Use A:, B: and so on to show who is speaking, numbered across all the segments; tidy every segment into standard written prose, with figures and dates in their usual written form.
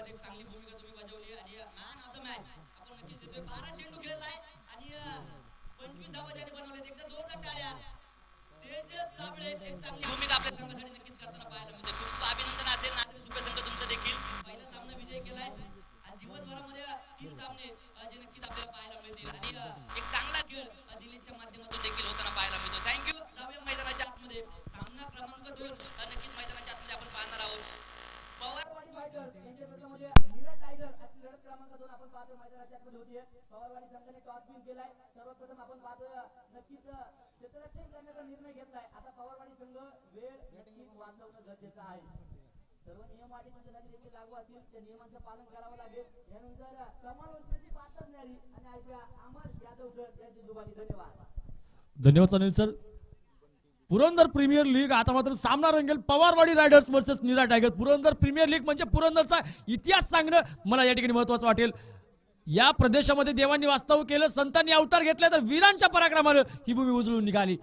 A: संदर्भात एक चांगली भूमिका तुम्ही बजावली आणि मॅन ऑफ द मॅच आपण नक्कीच देतोय. 12 चेंडू खेळलाय आणि 25 धावा ज्याने बनवलेत. एकदा जोरदार टाळ्या. तेजस साबळे एक चांगली भूमिका आपल्या संघासाठी नक्कीच करताना पाहायला मिळते. खूप अभिनंदन असेल नांदेड सुपर संघ तुमचं देखील. पहिला सामना विजय केलाय आणि दिवसभरामध्ये 3 सामने जे नक्कीच आपल्याला पाहायला मिळतील आणि एक चांगला खेळ दिल्लीच्या माध्यमातून देखील होताना पाहायला मिळतो. थँक्यू. जाऊया मैदानाच्या आतमध्ये. सामना क्रमांक 2 नक्कीच मैदानाच्या आतमध्ये आपण पाहणार आहोत. पवारवाडी फायटर यांच्या विरोधामध्ये नीरा टायगर अशी लढत क्रमांक 2 आपण पाहतो मैदानाच्या आतमध्ये होतीये. पवारवाडी संघाने टॉस विन केलाय. सर्वप्रथम आपण पाहतो नक्कीच क्षेत्ररक्षण करण्याचा निर्णय घेतलाय. आता पवारवाडी संघ वेळ नक्कीच वाचवणं गरजेचं आहे. सर्व नियम अटी देखील लागू असतील. त्या नियमांचं पालन करावं लागेल. यानंतर कमाल वस्त्राची पातळ न्यारी आणि ऐकूया अमर यादव सर यांची जुबानी. धन्यवाद.
B: धन्यवाद Anil sir. Purandar premier league आता मात्र सामना रंगेल Pawarwadi riders versus Nira tiger. Purandar premier league म्हणजे पुरंदरचा इतिहास सांगणं मला या ठिकाणी महत्वाचं वाटेल. या प्रदेशामध्ये देवांनी वास्तव केलं, संतांनी अवतार घेतला, तर वीरांच्या पराक्रमानं ही भूमी उजळून निघाली.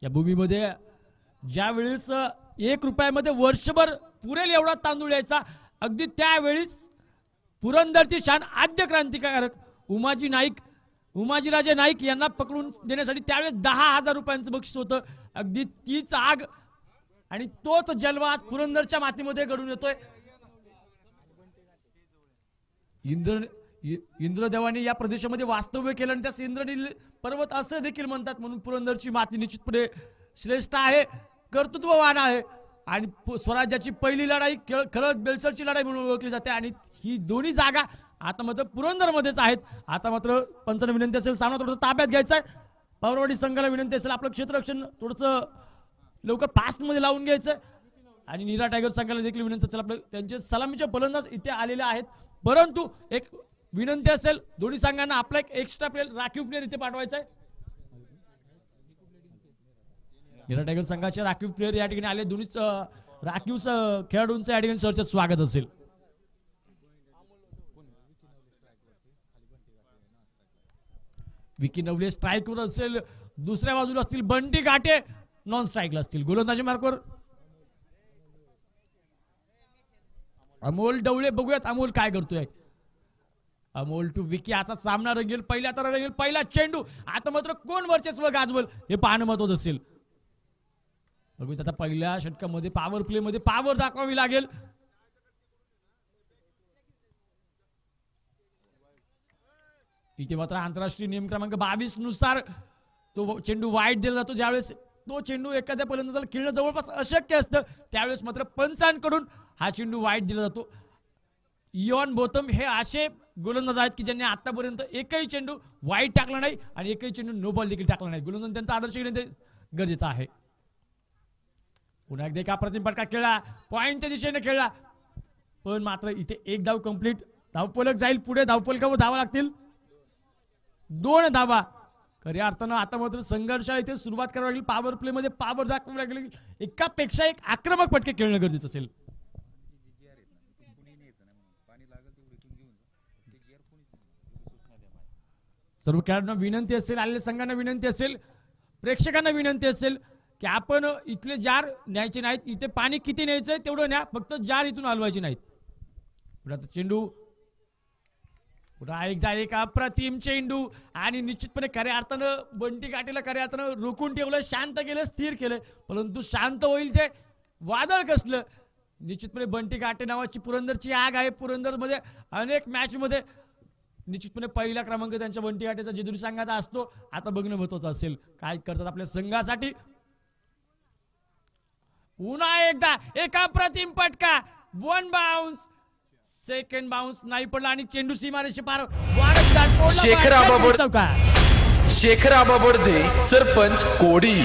B: या भूमीमध्ये ज्या वेळेस 1 रुपयामध्ये वर्षभर पुरेल एवढा तांदूळ यायचा, अगदी त्यावेळेस पुरंदरची शान आद्य क्रांतिकारक उमाजीराजे नाईक यांना पकडून देण्यासाठी त्यावेळेस 10,000 रुपयांचं बक्षीस होतं. अगदी तीच आग आणि तोच जलवा आज पुरंदरच्या मातीमध्ये घडून येतोय. इंद्रदेवाने या प्रदेशामध्ये वास्तव्य केलं आणि त्यास इंद्रनील पर्वत असं देखील म्हणतात. म्हणून पुरंदरची माती निश्चितपणे श्रेष्ठ आहे, कर्तृत्ववान आहे आणि स्वराज्याची पहिली लढाई खरंच बेलसरची लढाई म्हणून ओळखली जाते. आणि ही दोन्ही जागा आता मात्र पुरंदरमध्येच आहेत. आता मात्र पंचांना विनंती असेल सामना थोडंसं ताब्यात घ्यायचा आहे. पवारवाडी संघाला विनंती असेल आपलं क्षेत्ररक्षण थोडंसं लवकर फास्टमध्ये लावून घ्यायचं आणि नीरा टायगर संघाला देखील विनंती असेल आपलं त्यांचे सलामीचे फलंदाज इथे आलेले आहेत. परंतु एक विनंती असेल दोन्ही संघांना आपला एक एक्स्ट्रा प्लेयर राखीव प्लेयर इथे पाठवायचा आहे. नीरा टायगर संघाचे राखीव प्लेयर या ठिकाणी आले. दोन्ही राखीव खेळाडूंचं या ठिकाणी सरचं स्वागत असेल. विकी नवले स्ट्राईकवर असेल, दुसऱ्या बाजूला असतील बंटी घाटे नॉन स्ट्राईकला असतील. गोलंदाजी मार्कवर अमोल डवळे. बघूयात अमोल काय करतोय. अमोल टू विकी असा सामना रंगेल. पहिला चेंडू. आता मात्र कोण वर्चस्व गाजवल हे पाहणं महत्वाचं असेल. बघूयात आता पहिल्या षटकामध्ये पॉवर प्ले मध्ये पॉवर दाखवावी लागेल. इथे मात्र आंतरराष्ट्रीय नियम क्रमांक 22 नुसार तो चेंडू वाईट दिला जातो. ज्यावेळेस तो चेंडू एखाद्या फलंदाजाला खेळणं जवळपास अशक्य असतं त्यावेळेस मात्र पंचांकडून हा चेंडू वाईट दिला जातो. इयॉन बोथम हे असे गोलंदाज आहेत की ज्यांनी आतापर्यंत एकही चेंडू वाईट टाकला नाही आणि एकही चेंडू नो बॉल देखील टाकला नाही. गोलंदाज त्यांचा आदर्श घेणे गरजेचं आहे. पुन्हा एकदा एका अप्रतिम फटका खेळला, पॉइंटच्या दिशेने खेळला, पण मात्र इथे एक धाव कंप्लीट. धावफलक जाईल पुढे. धावफलकावर धावा लागतील 2 धावा. खऱ्या अर्थानं आता मात्र संघर्ष इथे सुरुवात करावी लागेल. पॉवर प्ले मध्ये पॉवर दाखवावी लागेल. एकापेक्षा एक आक्रमक फटके खेळणं गरजेचं असेल. सर्व खेळाडूंना विनंती असेल, आलेल्या संघांना विनंती असेल, प्रेक्षकांना विनंती असेल की आपण इथले जार न्यायचे नाहीत. इथे पाणी किती न्यायचंय तेवढं न्या, फक्त जार इथून हलवायची नाहीत. चेंडू पुन्हा एकदा एक अप्रतिम चेंडू आणि निश्चितपणे खऱ्या अर्थानं बंटी घाटेला खऱ्या अर्थानं रोखून ठेवलं, शांत केलं, स्थिर केलं. परंतु शांत होईल ते वादळ कसलं. निश्चितपणे बंटी घाटे नावाची पुरंदरची आग आहे. पुरंदरमध्ये अनेक मॅच मध्ये निश्चितपणे पहिला क्रमांक त्यांच्या बंटी घाटेचा जेजुरी संघाचा असतो. आता बघणं महत्वाचं असेल काय करतात आपल्या संघासाठी. पुन्हा एकदा एक अप्रतिम फटका. 1 बाउन्स, सेकंड बाउन्स नाही पडला आणि चेंडू सीमारेषे पार
C: शेखराबा बडदे सरपंच कोडी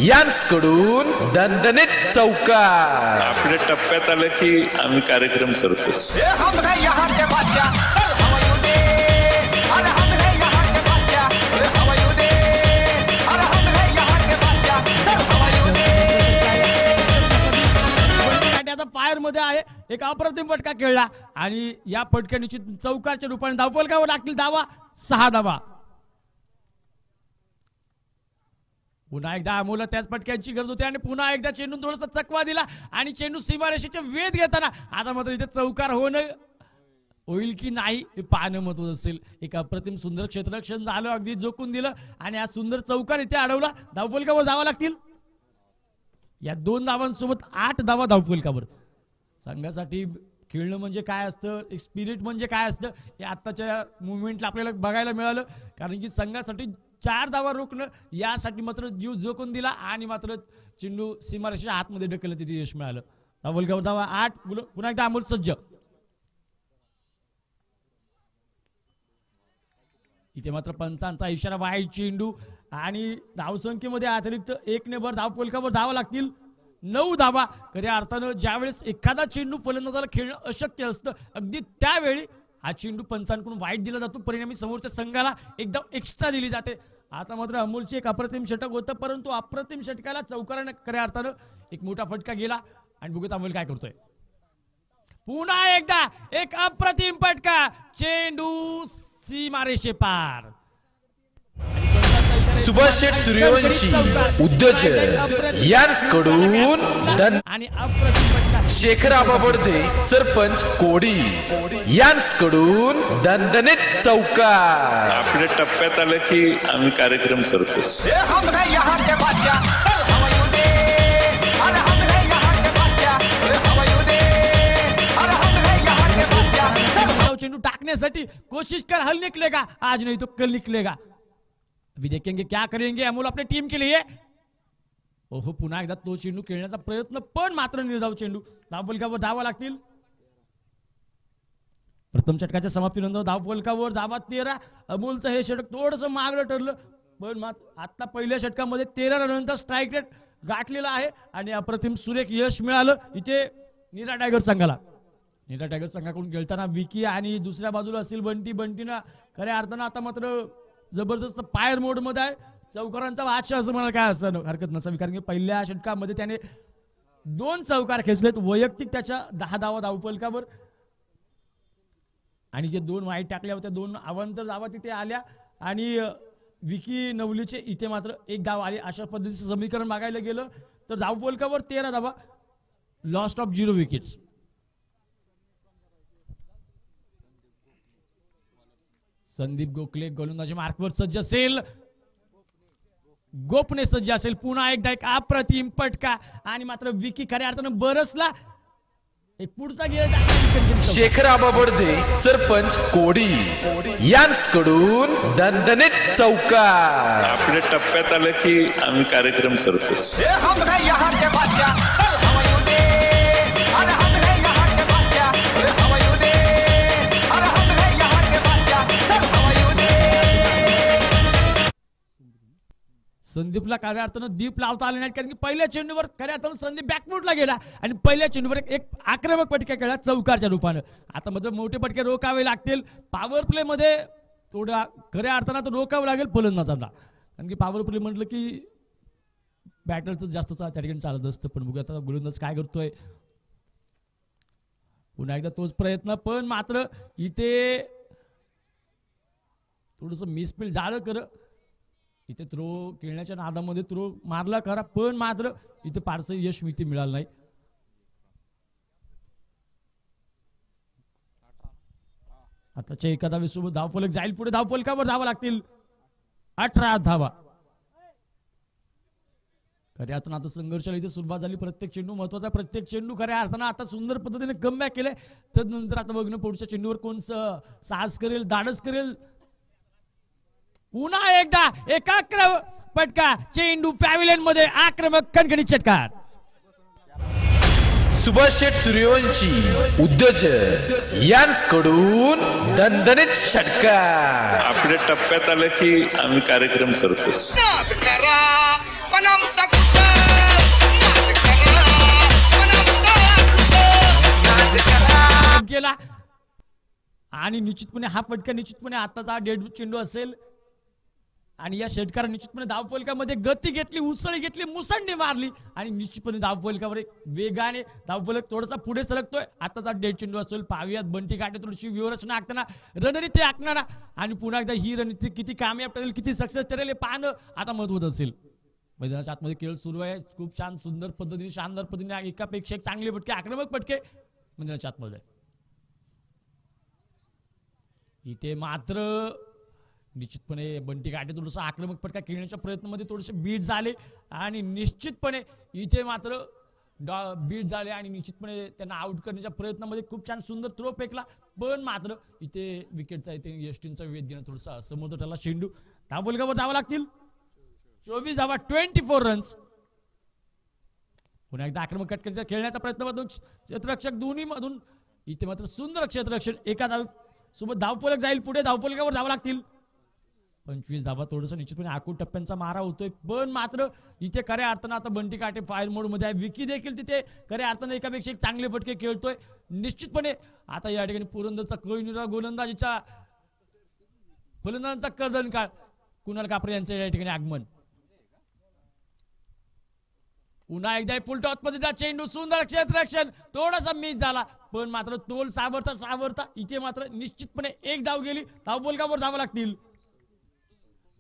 C: यांकडून दणदणीत चौकार.
D: आपल्या टप्प्यात आलं की आम्ही कार्यक्रम करतो.
B: फायर मध्ये आहे. एक अप्रतिम फटका खेळला आणि या फटक्या निश्चित चौकारच्या रूपाने धावफलकावर लागतील धावा. 6 धावा. पुन्हा एकदा अमोलला त्याच फटक्यांची गरज होती आणि पुन्हा एकदा चेंडू थोडासा चकवा दिला आणि चेंडू सीमारेषेच्या वेध घेताना आता मात्र इथे चौकार होईल की नाही हे पाहणं महत्वाचं असेल. एक अप्रतिम सुंदर क्षेत्ररक्षण झालं, अगदी जोखून दिलं आणि हा सुंदर चौकार इथे अडवला. धावफलकावर धावा लागतील. या 2 धावांसोबत 8 धावा धावफलकावर. संघासाठी खेळणं म्हणजे काय असतं, एक स्पिरिट म्हणजे काय असतं हे आत्ताच्या मुवमेंटला आपल्याला बघायला मिळालं. कारण की संघासाठी 4 धावा रोखणं यासाठी मात्र जीव जोखून दिला आणि मात्र चेंडू सीमारेषेच्या आतमध्ये ढकललं, तिथे यश मिळालं. धावफलकावर धावा 8. पुन्हा एकदा अमोल सज्ज. इथे मात्र पंचांचा इशारा, वाईट चेंडू आणि धावसंख्येमध्ये अतिरिक्त 1 ने भर. धावफलकावर धावा लागतील 9 धावा. खऱ्या अर्थानं ज्यावेळेस एखादा चेंडू फलंदाजाला खेळणं अशक्य असतं अगदी त्यावेळी हा चेंडू पंचांकडून वाईट दिला जातो, परिणामी समोरच्या संघाला एकदम एक्स्ट्रा दिली जाते. आता मात्र अमोलचे एक अप्रतिम षटक होतं, परंतु अप्रतिम षटकाला चौकाराने खऱ्या अर्थानं एक मोठा फटका गेला आणि बघूया अमोल काय करतोय. पुन्हा एकदा एक अप्रतिम फटका, चेंडू सीमारेषे पार.
C: सुभाष शेठ सूर्यवंशी उद्योजक यांकडून
B: आणि अप्रतिम फटका
C: शेखर आबा बडदे सरपंच कोडी यांकडून दणदणीत चौकार.
D: आपल्या टप्प्यात आलं की आम्ही कार्यक्रम करतो.
B: चेंडू टाकण्यासाठी कोशिश कर, हल निकलेगा आज नहीं तो कल निकलेगा. अभी देखेंगे क्या करेंगे अमोल अपने टीम के लिए. ओहो, पुन्हा एकदा तो चेंडू खेळण्याचा प्रयत्न पण मात्र निर्धाव चेंडू. धावफलकावर धावा लागतील. प्रथम षटकाच्या समाप्तीनंतर धावफलकावर धावा 13. अमोलचं हे षटक थोडंसं मागलं ठरलं, पण आता पहिल्या षटकामध्ये 13 रनानंतर स्ट्राईक रेट गाठलेला आहे आणि अप्रतिम सुरेख यश मिळालं इथे नीरा टायगर संघाला. नीरा टायगर संघाकडून खेळताना विकी आणि दुसऱ्या बाजूला असतील बंटीनं खऱ्या अर्थानं आता मात्र जबरदस्त फायर मोड मध्ये आहे. चौकारांचा बादशाह असं मला काय असं हरकत नसावी, कारण की पहिल्या षटकामध्ये त्याने 2 चौकार खेचलेत वैयक्तिक त्याच्या 10 धावा धावफलकावर आणि जे 2 वाईट टाकल्या होत्या 2 अवांतर धावा तिथे आल्या आणि विकी नवलीचे इथे मात्र 1 धाव आली. अशा पद्धतीचं समीकरण बघायला गेलं तर धावफलकावर 13 धावा, lost of 0 wickets. Sandeep Gokhale गोलंदाजी मार्कवर सज्ज असेल, गोपने सज्ज असेल. पुन्हा एकदा एक अप्रतिम फटका आणि मात्र विकी खऱ्या अर्थानं बरसला. एक पुढचा गेअर
C: शेखर आबा बडदे सरपंच कोडी यांकडून दणदणीत चौकार.
D: आपल्या टप्प्यात आलं की आम्ही कार्यक्रम करतो.
B: संदीपला खऱ्या अर्थानं दीप लावता आले नाही, कारण की पहिल्या चेंडूवर खऱ्या अर्थानं संदीप बॅकफुटला गेला आणि पहिल्या चेंडूवर एक आक्रमक फटका केला चौकारच्या रूपानं. आता मात्र मोठे फटके रोखावे लागतील. पॉवर प्ले मध्ये थोडा खऱ्या अर्थानं तर रोखावं लागेल फलंदाजांना, कारण की पॉवर प्ले म्हटलं की बॅटरचं जास्त त्या ठिकाणी चालत असतं. पण बघूया आता गोलंदाज काय करतोय. पुन्हा एकदा तोच प्रयत्न, पण मात्र इथे थोडस मिसफील्ड झालं कर. इथे थ्रो खेळण्याच्या नादामध्ये थ्रो मारला खरा, पण मात्र इथे फारसं यश इथे मिळालं नाही. आताच्या एका धावेसोबत धावफलक जाईल पुढे. धावफलकावर धावा लागतील 18 धावा. खऱ्या अर्थानं आता संघर्षाला इथे सुरुवात झाली. प्रत्येक चेंडू महत्वाचा, प्रत्येक चेंडू खऱ्या अर्थानं आता सुंदर पद्धतीने कमबॅक केलंय. त्यानंतर आता बघणं पुढच्या चेंडूवर कोण साहस करेल, धाडस करेल. पुन्हा एकदा एकाग्र फटका, चेंडू पॅव्हिलियन मध्ये आक्रमक खणखणीत षटकार.
C: सुभाष शेठ सूर्यवंशी उद्योजक यांकडून दणदणीत षटकार.
D: आपल्या टप्प्यात आलं की आम्ही कार्यक्रम करतो.
B: केला आणि निश्चितपणे हा फटका निश्चितपणे आताचा डेड चेंडू असेल आणि या षटकाराने निश्चितपणे धावफलकामध्ये गती घेतली, उसळी घेतली, मुसंडी मारली आणि निश्चितपणे धावफलकावर एक वेगाने धावफलक थोडासा पुढे सरकतोय. आताचा डेड चेंडू असेल. पाहूयात बंटी काटे थोडीशी व्यूहरचना आखताना, रणनीती आखणारा आणि पुन्हा एकदा ही रणनीती किती कामयाब ठरेल, किती सक्सेस ठरेल हे पाहणं आता महत्वाचं असेल. मैदानाच्या आतमध्ये खेळ सुरू आहे. खूप छान सुंदर पद्धतीने शानदार पद्धतीने एकापेक्षा एक चांगले फटके आक्रमक फटके मैदानाच्या आतमध्ये. इथे मात्र निश्चितपणे बंटी काटे थोडंसं आक्रमक फटका खेळण्याच्या प्रयत्नामध्ये थोडेसे बीट झाले आणि निश्चितपणे इथे मात्र बीट झाले आणि निश्चितपणे त्यांना आउट करण्याच्या प्रयत्नामध्ये खूप छान सुंदर थ्रो फेकला, पण मात्र इथे विकेटचा इथे यष्टींचा विकेट घेणं थोडासा असमर्थ ठरला. चेंडू धावफलकावर धावा लागतील. 24 धावा 24 रन्स. पुन्हा एकदा आक्रमक फटक्याचा खेळण्याचा प्रयत्न मधून क्षेत्ररक्षक दोन्ही मधून इथे मात्र सुंदर क्षेत्ररक्षण एका धाव सोबत धावफलक जाईल पुढे. धावफलकावर धावा लागतील. 25 धावा. थोडंसं निश्चितपणे आखूड टप्प्यांचा मारा होतोय, पण मात्र इथे खऱ्या अर्थानं आता बंटी काटे फायर मोड मध्ये आहे. विकी देखील तिथे खऱ्या अर्थानं एकापेक्षा एक चांगले फटके खेळतोय. निश्चितपणे आता या ठिकाणी पुरंदरचा कोहिनूर गोलंदाजीच्या फलंदाजांचा कर्दनकाळ कुणाल कापरे यांचं या ठिकाणी आगमन. पुन्हा एकदा फुल टॉस मध्ये चेंडू सुंदर क्षेत्ररक्षण थोडासा मिस झाला, पण मात्र तोल सावरता इथे मात्र निश्चितपणे एक धाव गेली. धावफलकावर धावा लागतील.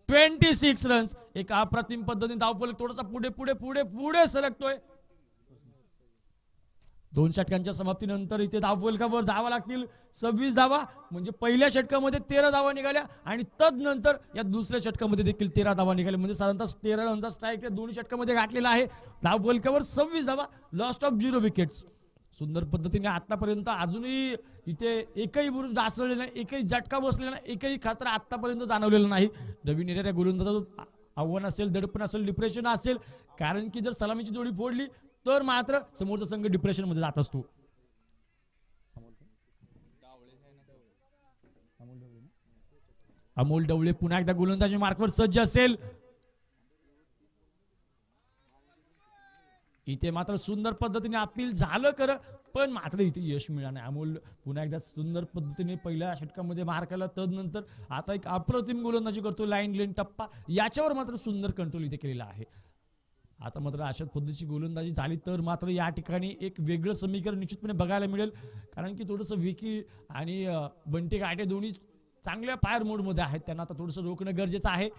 B: 26 रन्स. एक अप्रतिम पद्धतीने धावफलक थोडासा पुढे पुढे पुढे पुढे सरकतोय. 2 षटकांच्या समाप्तीनंतर इथे धावफलकावर धावा लागतील 26 धावा. म्हणजे पहिल्या षटकामध्ये 13 धावा निघाल्या आणि तदनंतर या दुसऱ्या षटकामध्ये देखील 13 धावा निघाल्या. म्हणजे साधारणतः 13 रनचा स्ट्राईक या दोन्ही षटकामध्ये गाठलेला आहे. धावफलकावर 26 धावा. Lost of 0 wickets. सुंदर पद्धतीने आतापर्यंत अजूनही इथे एकही बुरुज ढासळलेला नाही, एकही झटका बसलेला नाही, एकही खतरा आतापर्यंत जाणवलेला नाही. नवीन येणाऱ्या गोलंदाजाचं आव्हान असेल, दडपण असेल, डिप्रेशन असेल, कारण की जर सलामीची जोडी फोडली तर मात्र समोरचा संघ डिप्रेशन मध्ये जात असतो. अमोल ढवळे पुन्हा एकदा गोलंदाजी मार्कवर सज्ज असेल. इथे मात्र सुंदर पद्धतीने अपील झालं खरं, पण मात्र इथे यश मिळालं नाही. अमोल पुन्हा एकदा सुंदर पद्धतीने पहिल्या षटकामध्ये मार केला, तदनंतर आता एक अप्रतिम गोलंदाजी करतो. लाईन टप्पा याच्यावर मात्र सुंदर कंट्रोल इथे केलेला आहे. आता मात्र अशा पद्धतीची गोलंदाजी झाली तर मात्र या ठिकाणी एक वेगळं समीकरण निश्चितपणे बघायला मिळेल, कारण की थोडंसं विकी आणि बंटी काटे दोन्ही चांगल्या फायर मोड मध्ये आहेत. त्यांना आता थोडंसं रोखणं गरजेचं आहे.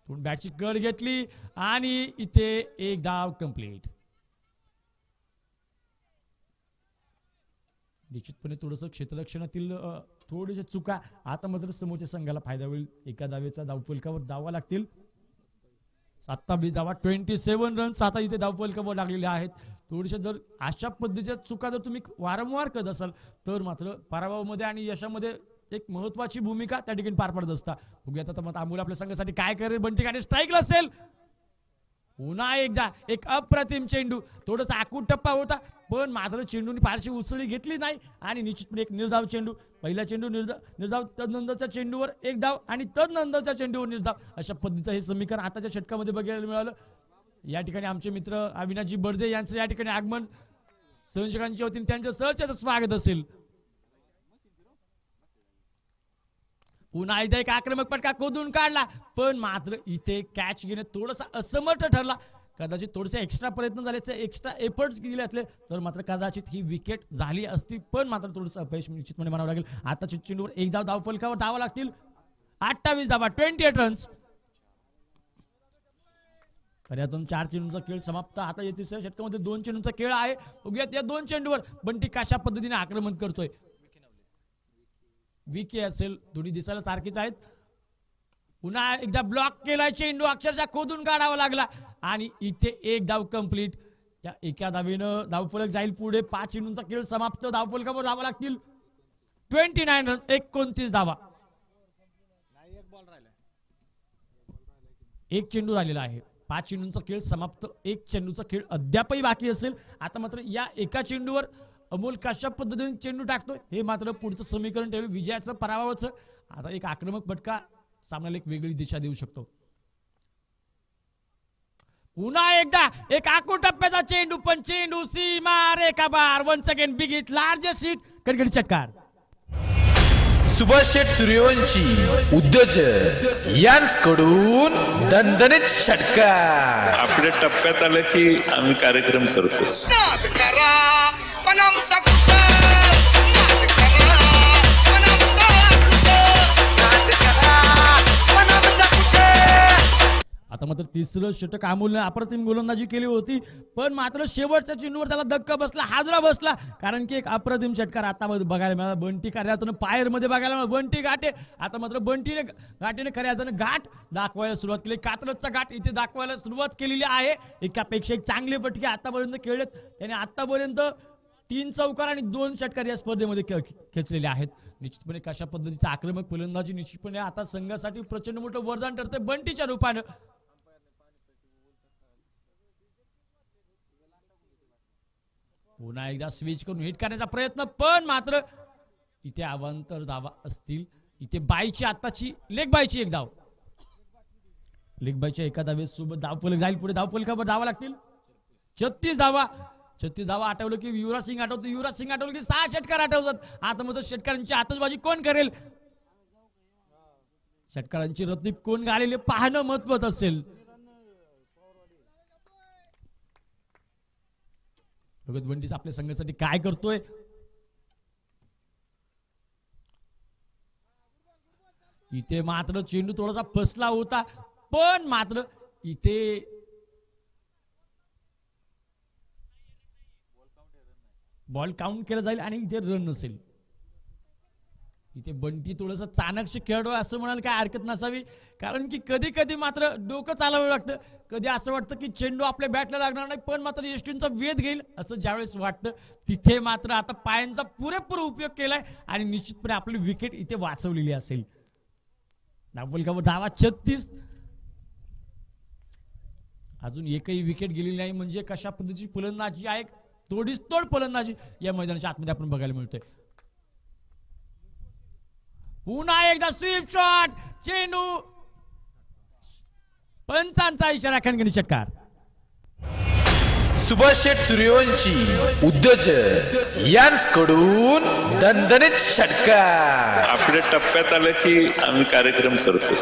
B: बॅटची कड घेतली आणि इथे एक धाव कंप्लीट. निश्चितपणे थोडंसं क्षेत्ररक्षणातील थोड्याशा चुका आता मात्र समोरच्या संघाला फायदा होईल. एका धावेचा धावफलकावर धावा लागतील. 27 धावा 27 रन्स आता इथे धावफलकावर लागलेले आहेत. थोडीशा जर अशा पद्धतीच्या चुका जर तुम्ही वारंवार करत असाल तर मात्र पराभवामध्ये आणि यशामध्ये एक महत्वाची भूमिका त्या ठिकाणी पार पडत असता. बघूयात आता मग अमोल आपल्या संघासाठी काय करेल. बंटी काटे स्ट्राईकला असेल. पुन्हा एकदा एक अप्रतिम चेंडू. थोडासा आखूड टप्पा होता, पण मात्र चेंडूने फारशी उसळी घेतली नाही आणि निश्चितपणे एक निर्धाव चेंडू. पहिला चेंडू निर्धाव, तदनंतरच्या चेंडूवर एक धाव आणि तदनंतरच्या चेंडूवर निर्धाव. अशा पद्धतीचं हे समीकरण आताच्या षटकामध्ये बघायला मिळालं. या ठिकाणी आमचे मित्र अविनाशजी बर्दे यांचं या ठिकाणी आगमन. संयोजकांच्या वतीने त्यांचं सहर्ष स्वागत असेल. पुन्हा एकदा एक आक्रमक फटका खोदून काढला, पण मात्र इथे कॅच घेणे थोडासा असमर्थ ठरला. कदाचित थोडेसे एक्स्ट्रा प्रयत्न झाले असते, एक्स्ट्रा एफर्ट्स केले असले तर मात्र कदाचित ही विकेट झाली असती, पण मात्र थोडंसं अपयश निश्चितपणे म्हणावं लागेल. आता चेंडूवर एक धाव फलकावर धावा लागतील. 28 धावा 28 रन्स. खऱ्यातून 4 चेंडूंचा खेळ समाप्त. आता या तिसऱ्या षटकामध्ये 2 चेंडूंचा खेळ आहे. बघूयात या 2 चेंडूवर बंटी कशा पद्धतीने आक्रमण करतोय. विकी असेल, दोन्ही दिसायला सारखीच आहेत. पुन्हा एकदा ब्लॉक केलाय चेंडू, अक्षरशः खोदून काढावा लागला आणि इथे एक धाव कंप्लीट. या एका धावेनं धावफलक जाईल पुढे. 5 चेंडूंचा खेळ समाप्त. धावफलकावर धावा लागतील 29 रन्स 29 धावा. एक चेंडू राहिलेला आहे. 5 चेंडूंचा खेळ समाप्त. एक चेंडूचा खेळ अद्यापही बाकी असेल. आता मात्र या एका चेंडूवर अमोल कशा पद्धतीने चेंडू टाकतोय हे मात्र पुढचं समीकरण ठेवलं. विजयाचं पराभवाचं. आता एक आक्रमक फटका सामन्याला एक वेगळी दिशा देऊ शकतो. पुन्हा एकदा एक आखूड टप्प्याचा चेंडू, पण चेंडू सीमा रेखा बार. Once again big hit, largest hit, कडकडी षटकार.
C: सुभाष शेठ सूर्यवंशी उद्योजक यांकडून दणदणीत षटकार.
D: आपल्या टप्प्यात आलं की आम्ही कार्यक्रम करतो.
B: आता मात्र तिसरं षटक अमोलने अप्रतिम गोलंदाजी केली होती, पण मात्र शेवटच्या चेंडूवर त्याला धक्का बसला, हादरा बसला, कारण की एक अप्रतिम षटकार आता बघायला मिळाला. बंटी खऱ्या अर्थानं पायर मध्ये बघायला मिळाला. बंटी घाटे आता मात्र घाटेने खऱ्या अर्थानं घाट दाखवायला सुरुवात केली. कात्रजचा घाट इथे दाखवायला सुरुवात केलेली आहे. एकापेक्षा एक चांगले फटके आतापर्यंत खेळलेत त्याने. आतापर्यंत 3 चौकार आणि 2 षटकार या स्पर्धेमध्ये खेचलेले आहेत. निश्चितपणे कशा पद्धतीचा आक्रमक फलंदाजी निश्चितपणे आता संघासाठी प्रचंड मोठं वरदान ठरते बंटीच्या रूपानं. पुन्हा एकदा स्विच करून हिट करण्याचा प्रयत्न, पण मात्र इथे अवांतर धावा असतील. इथे बाईची आताची लेग बाईची एक धाव, लेग बाईच्या एका धावेसोबत धावफलक जाईल पुढे. धावफलकावर धावा लागतील 36 धावा. 36 धावा आठवलं की युवराज सिंग आठवतो, युवराज सिंग आठवलं की 6 षटकार आठवतात. आता मग षटकारांची आतषबाजी कोण करेल, षटकारांची रतीब कोण घालेले पाहणं महत्वाचं असेल. भगत बंटीस आपल्या संघासाठी काय करतोय. इथे मात्र चेंडू थोडासा फसला होता, पण मात्र इथे बॉल काउंट केला जाईल आणि इथे रन नसेल. इथे बंटी थोडंसं चाणक्ष खेळतो असं म्हणाल काय हरकत नसावी, कारण की कधी कधी मात्र डोकं चालवावं लागतं. कधी असं वाटतं की चेंडू आपल्या बॅटला लागणार नाही, पण मात्र यष्टींचा वेध घेईल असं ज्यावेळेस वाटतं तिथे मात्र आता पायांचा पुरेपूर उपयोग केलाय आणि निश्चितपणे आपली विकेट इथे वाचवलेली असेल. धावा 36. अजून एकही विकेट गेलेली नाही, म्हणजे कशा पद्धतीची फलंदाजी आहे, तोडीस तोड फलंदाजी या मैदानाच्या आतमध्ये आपण बघायला मिळतोय. पुन्हा एकदा स्वीप शॉट, चेंडू पंचांचा इशारा, खणखणी षटकार.
C: सुभाष शेठ सूर्यवंशी उद्योजक यांकडून दणदणीत षटकार.
D: आपल्या टप्प्यात आलं की आम्ही कार्यक्रम करतो.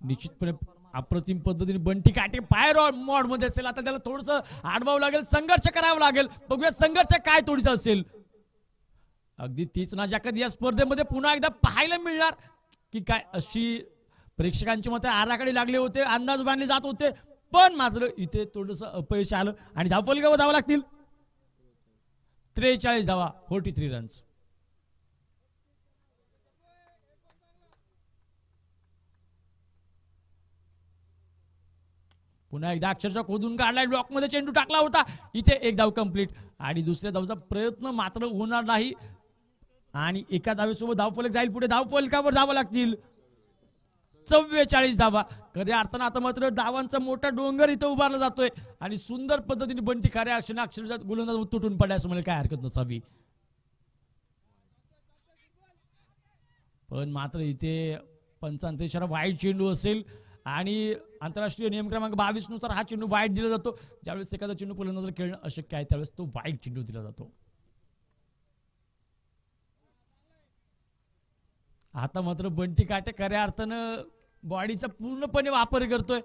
B: निश्चितपणे अप्रतिम पद्धतीने बंटी काटे फायर मोड मध्ये असेल. आता त्याला थोडस आडवावं लागेल, संघर्ष करावा लागेल. बघूया संघर्ष काय तोडीचा असेल. अगदी तीच नाजाकत या स्पर्धेमध्ये पुन्हा एकदा पाहायला मिळणार की काय, अशी प्रेक्षकांची मते आराखडे लागले होते, अंदाज बांधले जात होते, पण मात्र इथे थोडस अपयश आलं आणि धावफलकावर धावा लागतील 43 धावा, 43 रन्स. पुन्हा एकदा अक्षरशः खोदून काढलाय, ब्लॉक मध्ये चेंडू टाकला होता. इथे एक धाव कंप्लीट आणि दुसऱ्या धावचा प्रयत्न मात्र होणार नाही आणि एका धावेसोबत धावफलक जाईल पुढे. धावफलकावर धावा लागतील 44 धावा. खऱ्या अर्थानं आता मात्र धावांचा मोठा डोंगर इथं उभारला जातोय आणि सुंदर पद्धतीने बंटी खऱ्या अक्षरशः गोलंदाज तुटून पडला असं मला काय हरकत नसावी. पण मात्र इथे पंचांचा इशारा वाईट चेंडू असेल आणि आंतरराष्ट्रीय नियम क्रमांक 22 नुसार हा चेंडू वाईट दिला जातो. ज्यावेळेस एखादा चेंडू फलंदाज खेळणं अशक्य आहे त्यावेळेस तो वाईट चेंडू दिला जातो. आता मात्र बंटी काटे खऱ्या अर्थानं बॉडीचा पूर्णपणे वापर करतोय.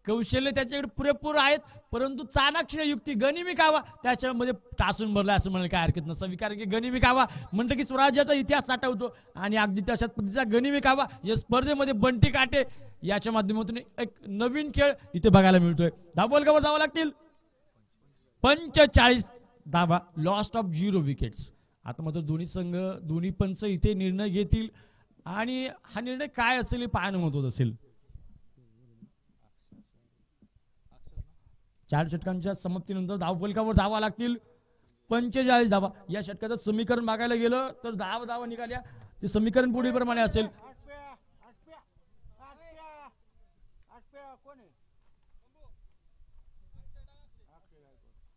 B: कौशल्य त्याच्याकडे पुरेपूर आहेत, परंतु चाणाक्ष युक्ती गनिमी कावा त्याच्यामध्ये टासून भरला असं म्हणायला काय हरकत नसावी. कारण की गनिमी कावा म्हणतं की स्वराज्याचा इतिहास साठवतो आणि अगदी तशाच पद्धतीचा गनिमी कावा या स्पर्धेमध्ये बंटी काटे याच्या माध्यमातून एक नवीन खेळ इथे बघायला मिळतोय. धावफलकावर धावा लागतील 45 धावा, लॉस्ट ऑफ 0 विकेट्स. आता मात्र दोन्ही संघ दोन्ही पंच इथे निर्णय घेतील आणि हा निर्णय काय असेल हे पाहणं महत्त्वाचं असेल. 4 षटकांच्या समाप्तीनंतर धावफलकावर धावा लागतील 45 धावा. या षटकाचं समीकरण बघायला गेलं तर 10 धावा निघाल्या. ते समीकरण पुढील प्रमाणे असेल.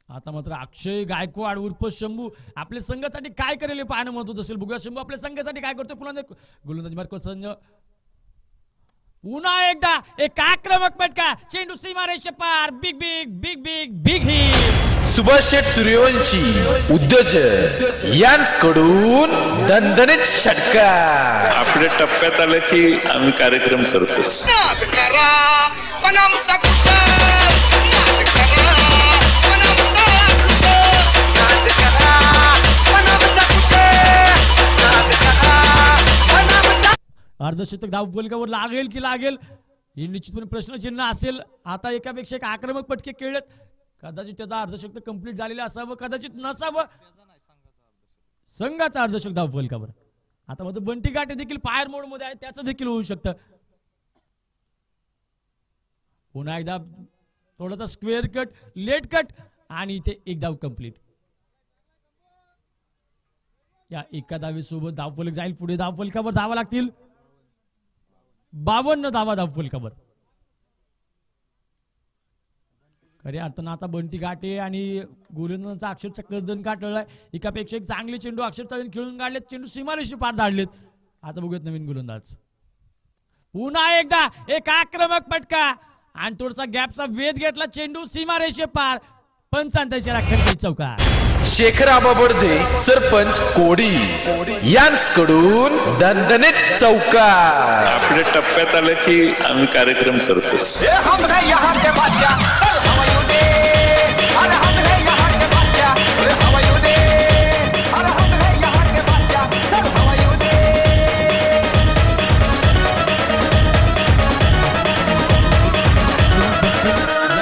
B: आता मात्र अक्षय गायकवाड उर्फ शंभू आपल्या संघासाठी काय करेल हे पाहणं महत्त्वाचं असेल. बघूया शंभू आपल्या संघासाठी काय करतोय. पुन्हा गोलंदाजी मार्क संघ पुन्हा एकदा एक आक्रमक फटका, चेंडू सीमारेषे पार, big big big big big hit.
C: Subhash Sheth Suryavanshi उद्योजक यांकडून दणदणीत षटकार.
D: आपल्या टप्प्यात आलं की आम्ही कार्यक्रम करतो.
B: अर्धशतक धावफलकावर लागेल की लागेल हे निश्चितपणे प्रश्नचिन्ह असेल. आता एकापेक्षा एक आक्रमक फटके खेळलेत. कदाचित त्याचा अर्धशतक कंप्लीट झालेलं असावं, कदाचित नसावं. संघाचा अर्धशतक धावफलकावर. आता मात्र बंटी घाटे देखील फायर मोड मध्ये आहे, त्याचं देखील होऊ शकतं. पुन्हा एकदा थोडासा स्क्वेअर कट, लेट कट आणि इथे एक धाव कंप्लीट. या एका धावेसोबत धावफलक जाईल पुढे. धावफलकावर धावा लागतील 52 धावा धावफलकावर. खऱ्या अर्थानं आता बंटी घाटे आणि गोलंदाजांचा अक्षरशः कर्दन काढलाय. एकापेक्षा एक चांगले चेंडू अक्षरशः खेळून काढलेत. चेंडू सीमारेषे पार धाडलेत. आता बघूयात नवीन गोलंदाज. पुन्हा एकदा एक आक्रमक फटका आणि थोडासा गॅपचा वेध घेतला. चेंडू सीमारेषे पार. पंचांच्या राखण चौकार.
C: शेखर आबा बडदे सरपंच कोडी यांकडून दणदणीत चौकार.
D: आपल्या टप्प्यात आलं की आम्ही कार्यक्रम करतो.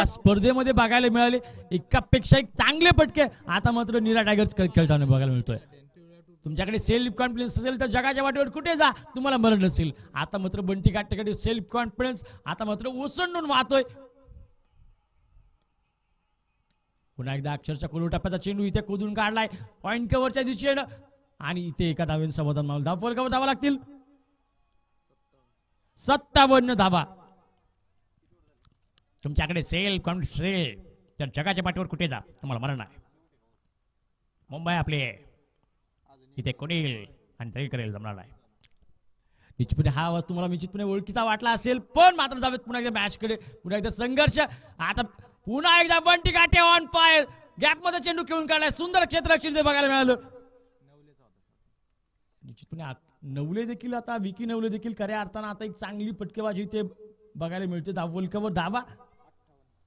B: स्पर्धेमध्ये बघायला मिळाले एकापेक्षा एक चांगले फटके. आता मात्र नीरा टायगर्स खेळताना बघायला मिळतोय. तुमच्याकडे सेल्फ कॉन्फिडन्स असेल तर जगाच्या वाटेवर कुठे जा, तुम्हाला मरण नसेल. आता मात्र बंटी घाटेकडे सेल्फ कॉन्फिडन्स आता मात्र ओसंडून वाहतोय. पुन्हा एकदा अक्षरशः कोलो टप्प्याचा चेंडू इथे कोदून काढलाय पॉइंट कव्हरच्या दिशेनं आणि इथे एका धावेने समाधान मावलं. धावफलकावर धावा लागतील 57 धावा. तुमच्याकडे सेल्फ कॉन्फिडन्स तर जगाच्या पाठीवर कुठे जा, तुम्हाला मरण आहे. मुंबई आपले इथे कोणी आणि तरी करेल जमणार नाही. निश्चितपणे हा आवाज तुम्हाला निश्चितपणे ओळखीचा वाटला असेल. पण मात्र जावेत पुन्हा एकदा मॅच कडे. पुन्हा एकदा संघर्ष. आता पुन्हा एकदा बंटी घाटे ऑन फायर. गॅप मध्ये चेंडू खेळून काढलाय. सुंदर क्षेत्ररक्षण बघायला मिळालं. निश्चितपणे नवले देखील आता विकी नवले देखील खऱ्या अर्थानं आता एक चांगली फटकेबाजी इथे बघायला मिळते. धावफलकावर धावा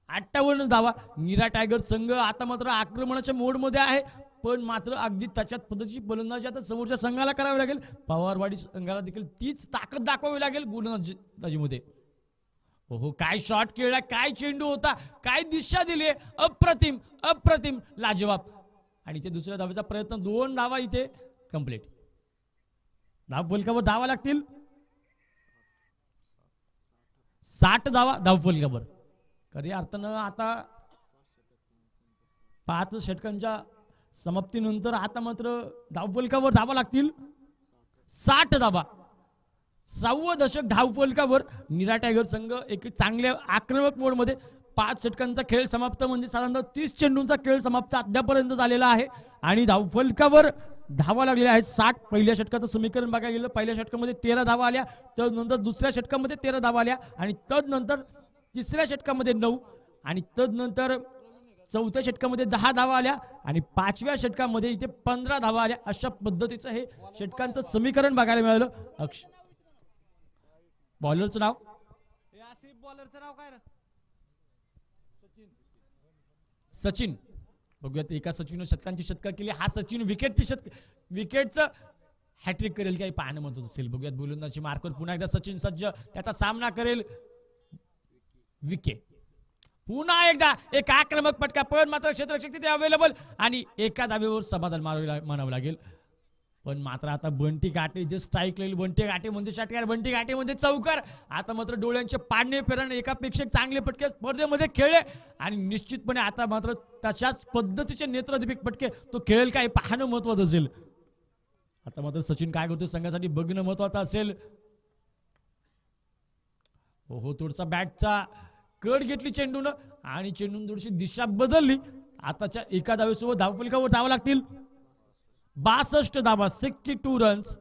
B: 58 धावा. नीरा टायगर संघ आता मात्र आक्रमणाच्या मोड मध्ये आहे. पण मात्र अगदी त्याच्यात पद्धतीची गोलंदाजी आता समोरच्या संघाला करावी लागेल. पवारवाडी संघाला देखील तीच ताकद दाखवावी लागेल गोलंदाजीमध्ये. हो काय शॉट खेळला, काय चेंडू होता, काय दिशा दिली. अप्रतिम अप्रतिम लाजवाब. आणि इथे दुसऱ्या धावेचा प्रयत्न. 2 धावा इथे कंप्लीट. धावफलकावर धावा लागतील 60 धावा धावफलकावर. खऱ्या अर्थानं आता 5 षटकांच्या समाप्तीनंतर आता मात्र धावफलकावर धावा लागतील 60 धावा. 6वं दशक धावफलकावर. नीरा टायगर संघ एक चांगल्या आक्रमक मोड मध्ये. 5 षटकांचा खेळ समाप्त म्हणजे साधारणतः 30 चेंडूंचा खेळ समाप्त अद्यापर्यंत झालेला आहे. आणि धावफलकावर धावा लागलेल्या आहेत 60. पहिल्या षटकाचं समीकरण बघायला गेलं. पहिल्या षटकामध्ये 13 धावा आल्या. तदनंतर दुसऱ्या षटकामध्ये 13 धावा आल्या. आणि तदनंतर तिसऱ्या षटकामध्ये 9 आणि तदनंतर चौथ्या षटकामध्ये 10 धावा आल्या आणि 5व्या षटकामध्ये इथे 15 धावा आल्या. अशा पद्धतीचं हे षटकांचं समीकरण बघायला मिळालं. बॉलरचं नाव काय? सचिन. बघूयात एका सचिन शतकांची शतका केली. हा सचिन विकेटचं हॅट्रिक करेल काही पाहणं महत्वाचं असेल. बघूयात गोलंदाजी मार्कवर पुन्हा एकदा सचिन सज्ज. त्याचा सामना करेल विके. पुन्हा एकदा एक आक्रमक फटका. पण मात्र क्षेत्ररक्षक तिथे अवेलेबल आणि एका धावेवर समाधान मानावं लागेल. पण मात्र आता बंटी घाटे जे स्ट्राईक लागेल. बंटी घाटे म्हणजे षटकार, बंटी घाटे म्हणजे चौकार. आता मात्र डोळ्यांचे पाडणे फिरण एकापेक्षा चांगले फटके स्पर्धेमध्ये खेळले आणि निश्चितपणे आता मात्र तशाच पद्धतीचे नेत्रदीपक फटके तो खेळेल काय पाहणं महत्वाचं असेल. आता मात्र सचिन काय करतोय संघासाठी बघणं महत्वाचं असेल. हो थोडसा बॅटचा कड घेतली चेंडून आणि चेंडून थोडीशी दिशा बदलली. आताच्या एका धावेसोबत धावफलकावर धावा लागतील 62 धावा 62 रन्स.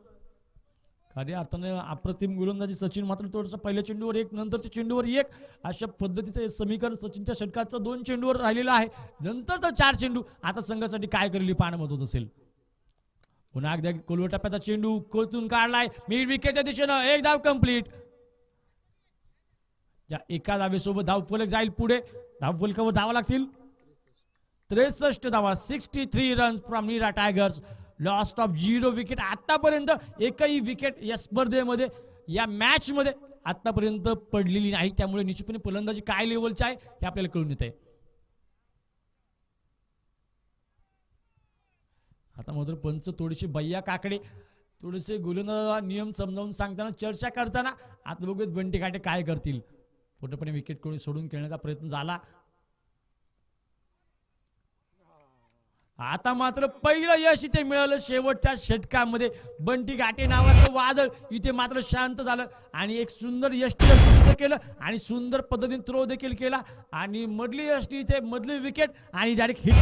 B: खऱ्या अर्थाने अप्रतिम गोलंदाजी सचिन. मात्र थोडंसं पहिल्या चेंडूवर 1 नंतरच्या चेंडूवर 1 अशा पद्धतीचं हे समीकरण सचिनच्या षटकाचं 2 चेंडूवर राहिलेलं आहे. नंतरचा 4 चेंडू आता संघासाठी काय करेल पाहणं महत्वाचं असेल. पुन्हा एकदा कोलवा टप्प्याचा चेंडू कोतून काढलाय मिड विकेटच्या दिशेनं. 1 धाव कंप्लीट. या एका धावेसोबत धावफलक जाईल पुढे. धावफलकावर धावा लागतील 63 धावा 63 runs from Neera Tigers. Lost of 0 wicket. आतापर्यंत एकही विकेट या स्पर्धेमध्ये या मॅच मध्ये आतापर्यंत पडलेली नाही, त्यामुळे निश्चितपणे फलंदाजी काय लेवलची आहे हे आपल्याला कळून येत आहे. आता मात्र पंच थोडीशी भैया काकडे थोडेसे गोलंदाज नियम समजावून सांगताना चर्चा करताना आता बघूयात बंटी काटे काय करतील. पूर्णपणे विकेट कडून सोडून खेळण्याचा प्रयत्न झाला. आता मात्र पहिलं यश इथे मिळालं शेवटच्या षटकामध्ये. बंटी घाटे नावाचं वादळ इथे मात्र शांत झालं आणि एक सुंदर यष्टी केलं आणि सुंदर पद्धतीने थ्रो देखील केला आणि मधली यष्टी इथे मधली विकेट आणि डायरेक्ट हिट.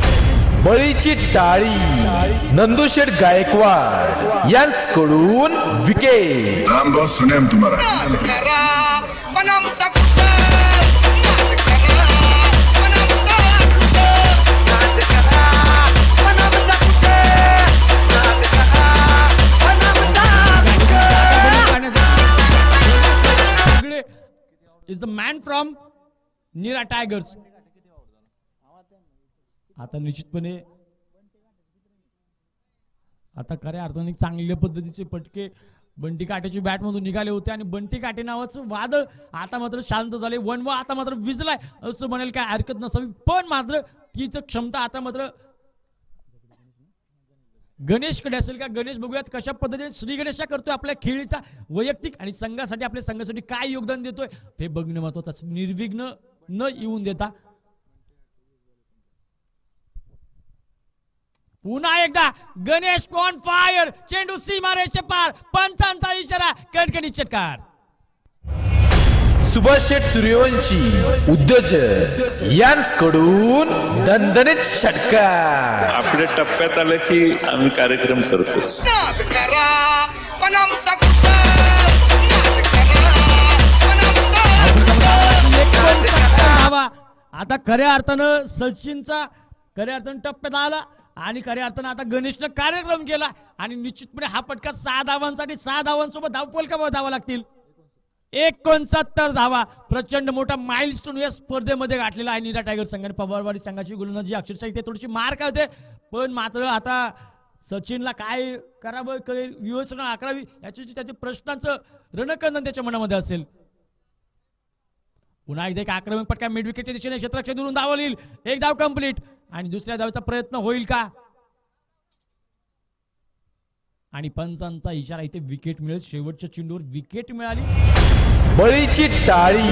C: बळीची टाळी नंदुशेठ गायकवाड यांच्याकडून विकेट.
E: राम बहुत सुने हम तुम्हारा.
B: is the man from Neera Tigers. आता निश्चितपणे आता खऱ्या अर्थाने चांगल्या पद्धतीचे फटके बंटी काटेच्या बॅट मधून निघाले होते आणि बंटी काटे नावाचं वादळ आता मात्र शांत झाले. व आता मात्र विजलाय असं म्हणाल काय हरकत नसावी, पण मात्र तिचं क्षमता आता मात्र गणेशकडे असेल का. गणेश बघूयात कशा पद्धतीने श्री गणेशा करतोय आपल्या खेळीचा वैयक्तिक आणि संघासाठी आपल्या संघासाठी काय योगदान देतोय हे बघणं महत्वाचं. निर्विघ्न न येऊन देता पुन्हा एकदा गणेश ऑन फायर. चेंडू सीमारेषे पार. पंचांचा इशारा. कणकणीत षटकार.
C: सुभाष शेठ सूर्यवंशी उद्योजक यांच्याकडून दणदणीत षटकार.
D: आपल्या टप्प्यात आलं की आम्ही कार्यक्रम करतोच.
B: आता खऱ्या अर्थानं सचिनचा खऱ्या अर्थानं टप्प्यात आला आणि खऱ्या अर्थानं आता गणेशनं कार्यक्रम केला आणि निश्चितपणे हा फटका 6 धावांसाठी 6 धावांसोबत धावफलक धावा लागतील. 69 धावा. प्रचंड मोठा माइलस्टोन या स्पर्धेमध्ये गाठलेला आहे नीरा टायगर संघाने. पवारवाडी संघाची गोलंदाजी अक्षरशः इथे थोडीशी मार खाते, पण मात्र आता सचिनला काय करावं विवेचना आकारावी याची त्याच्या प्रश्नांचं रणकंदन त्याच्या मनामध्ये असेल. पुन्हा एकदा एक आक्रमक पटका मिड विकेटच्या दिशेने क्षेत्ररक्षक दुरून धाव येईल. एक धाव कंप्लीट आणि दुसऱ्या धावेचा प्रयत्न होईल का आणि पंचांचा इशारा. इथे विकेट मिळेल. शेवटच्या चेंडूवर विकेट मिळाली.
C: बळीची टाळी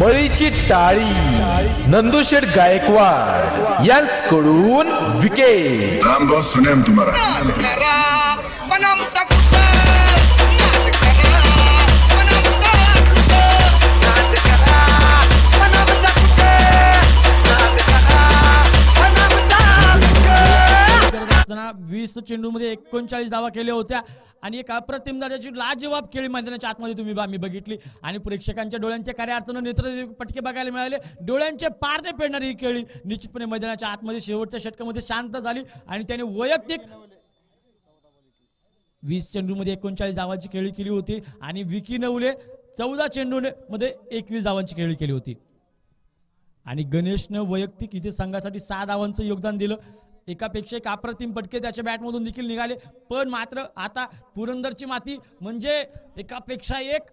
C: बळीची टाळी नंदुशेठ गायकवाड यांच्याकडून विकेट.
E: राम बहुत सुने हम तुम्हारा.
B: असताना 20 चेंडूमध्ये 39 धावा केल्या होत्या आणि एक अप्रतिम दर्जाची लाजवाब खेळी मैदानाच्या आतमध्ये तुम्ही आम्ही बघितली आणि प्रेक्षकांच्या डोळ्यांच्या खऱ्या अर्थानं नेत्र पटके बघायला मिळाले. डोळ्यांचे पारणे फेडणारी ही खेळी निश्चितपणे मैदानाच्या आतमध्ये शेवटच्या षटकामध्ये शांत झाली आणि त्याने वैयक्तिक 20 चेंडूमध्ये 39 धावांची खेळी केली होती आणि विकी नवले 14 चेंडूमध्ये 21 धावांची खेळी केली होती आणि गणेशनं वैयक्तिक इथे संघासाठी 6 धावांचं योगदान दिलं. एकापेक्षा एक अप्रतिम फटके त्याच्या बॅटमधून देखील निघाले, पण मात्र आता पुरंदरची माती म्हणजे एकापेक्षा एक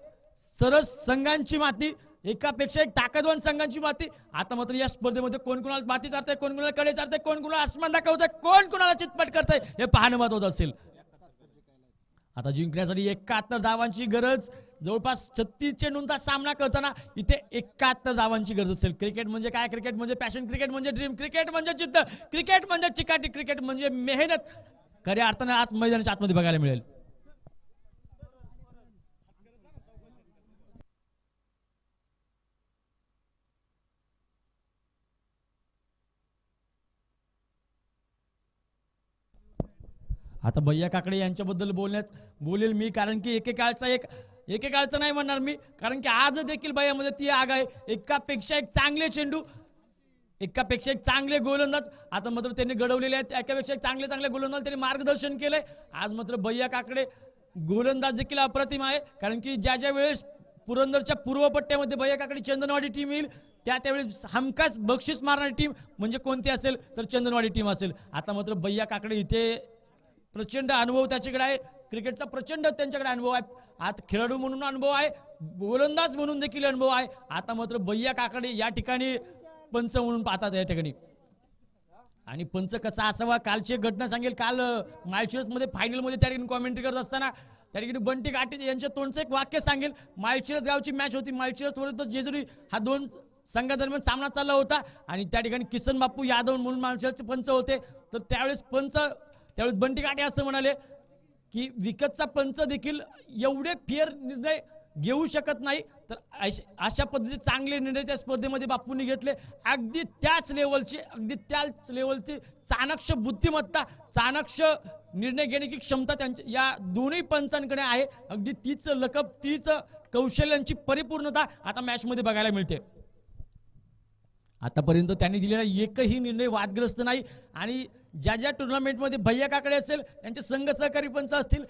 B: सरस संघांची माती, एकापेक्षा एक ताकदवान संघांची माती. आता मात्र या स्पर्धेमध्ये कोण कोणाला माती चालतंय, कोण कोणाला कडे चालतंय, कोण कोणाला आसमान दाखवतंय, कोण कोणाला चितपट करतंय हे पाहणं महत्वाचं असेल. आता जिंकण्यासाठी 71 धावांची गरज. जवळपास 36 चेंडूंचा सामना करताना इथे 71 धावांची गरज असेल. क्रिकेट म्हणजे काय? क्रिकेट म्हणजे पॅशन, क्रिकेट म्हणजे ड्रीम, क्रिकेट म्हणजे जिद्द, क्रिकेट म्हणजे चिकाटी, क्रिकेट म्हणजे मेहनत खऱ्या अर्थाने आज मैदानाच्या आतमध्ये बघायला मिळेल. आता भैया काकडे यांच्याबद्दल बोलेल मी, कारण की एकेकाळचा नाही म्हणणार मी, कारण की आज देखील भैयामध्ये ती आग आहे. एकापेक्षा एक चांगले चेंडू, एकापेक्षा एक चांगले गोलंदाज आता मात्र त्यांनी घडवलेले आहेत. एकापेक्षा एक चांगले गोलंदाज त्यांनी मार्गदर्शन केलंय. आज मात्र भैया काकडे गोलंदाज देखील अप्रतिम आहे, कारण की ज्या वेळेस पुरंदरच्या पूर्व पट्ट्यामध्ये भैया काकडे चंदनवाडी टीम येईल त्यावेळी हमखास बक्षीस मारणारी टीम म्हणजे कोणती असेल तर चंदनवाडी टीम असेल. आता मात्र भैया काकडे इथे प्रचंड अनुभव त्याच्याकडे आहे. क्रिकेटचा प्रचंड त्यांच्याकडे अनुभव आहे. आता खेळाडू म्हणून अनुभव आहे, गोलंदाज म्हणून देखील अनुभव आहे. आता मात्र भैया काकडे या ठिकाणी पंच म्हणून पाहतात या ठिकाणी. आणि पंच कसा असावा कालची एक घटना सांगेल. काल माळशिरसमध्ये फायनलमध्ये त्या ठिकाणी कॉमेंट्री करत असताना त्या ठिकाणी बंटी काटे यांच्या तोंडचं एक वाक्य सांगेल. माळशिरस गावची मॅच होती, माळशिरस विरुद्ध जेजुरी हा दोन संघादरम्यान सामना चालला होता आणि त्या ठिकाणी किसन बापू यादव म्हणून माळशिरसचे पंच होते. तर त्यावेळेस बंटी काटे असं म्हणाले की विकतचा पंच देखील एवढे फेअर निर्णय घेऊ शकत नाही. तर अशा पद्धतीचे चांगले निर्णय त्या स्पर्धेमध्ये बापूंनी घेतले. अगदी त्याच लेवलची चाणक्ष बुद्धिमत्ता, चाणक्ष निर्णय घेण्याची क्षमता त्यांच्या या दोन्ही पंचांकडे आहे. अगदी तीच लकब, तीच कौशल्यांची परिपूर्णता आता मॅच मध्ये बघायला मिळते. आतापर्यंत त्यांनी दिलेला एकही निर्णय वादग्रस्त नाही आणि ज्या टुर्नामेंटमध्ये भैया काकडे असेल, त्यांचे संघ सहकारी पंच असतील,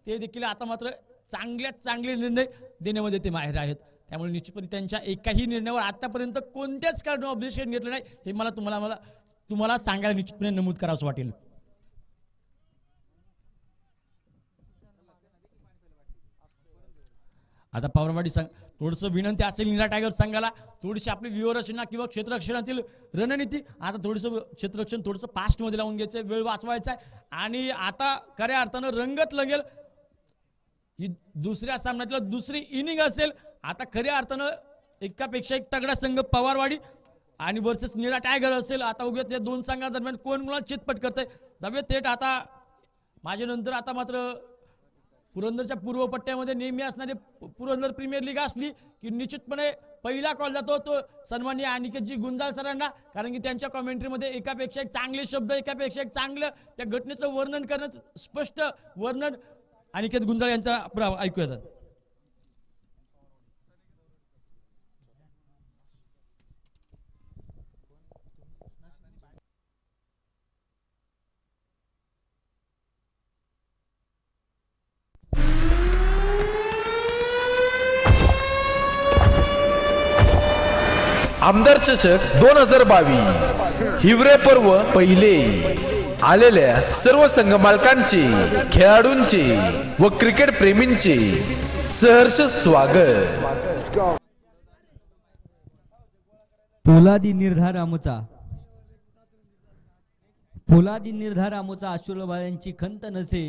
B: ते देखील आता मात्र चांगले निर्णय देण्यामध्ये ते माहिर आहेत. त्यामुळे निश्चितपणे त्यांच्या एकाही निर्णयावर आतापर्यंत कोणत्याच कारण ऑब्जेक्शन घेतलं नाही. हे मला तुम्हाला सांगायला निश्चितपणे नमूद करावंसं वाटेल. आता पवारवाडी संघ थोडंसं विनंती असेल नीरा टायगर संघाला, थोडीशी आपली व्यूहरचना किंवा क्षेत्ररक्षणातील रणनीती आता थोडंसं क्षेत्ररक्षण थोडंसं फास्ट मध्ये लावून घ्यायचं, वेळ वाचवायचा आहे. आणि आता खऱ्या अर्थानं रंगत लगेल. ही दुसऱ्या सामन्यातला दुसरी इनिंग असेल. आता खऱ्या अर्थानं एकापेक्षा एक तगडा संघ पवारवाडी आणि वर्सेस नीरा टायगर असेल. आता उगत या दोन संघांदरम्यान कोण मुळात चितपट करतंय जाऊया थेट. आता माझ्या नंतर आता मात्र पुरंदरच्या पूर्व पट्ट्यामध्ये नेहमी असणारी पुरंदर प्रीमियर लीग असली की निश्चितपणे पहिला कॉल जातो तो सन्माननीय अनिकेतजी गुंजाळ सरांना, कारण की त्यांच्या कॉमेंट्रीमध्ये एकापेक्षा एक चांगले शब्द, एकापेक्षा एक चांगलं त्या घटनेचं वर्णन करणं, स्पष्ट वर्णन अनिकेत गुंजाळ यांचा ऐकू येतात.
C: आमदार चषक 2022 हिवरे पर्व पहिले. आलेल्या सर्व संघ मालकांचे, खेळाडूंचे व क्रिकेट प्रेमींचे सहर्ष स्वागत.
F: पोलादी निर्धार आमोचा आशुरबाळांची खंत नसे.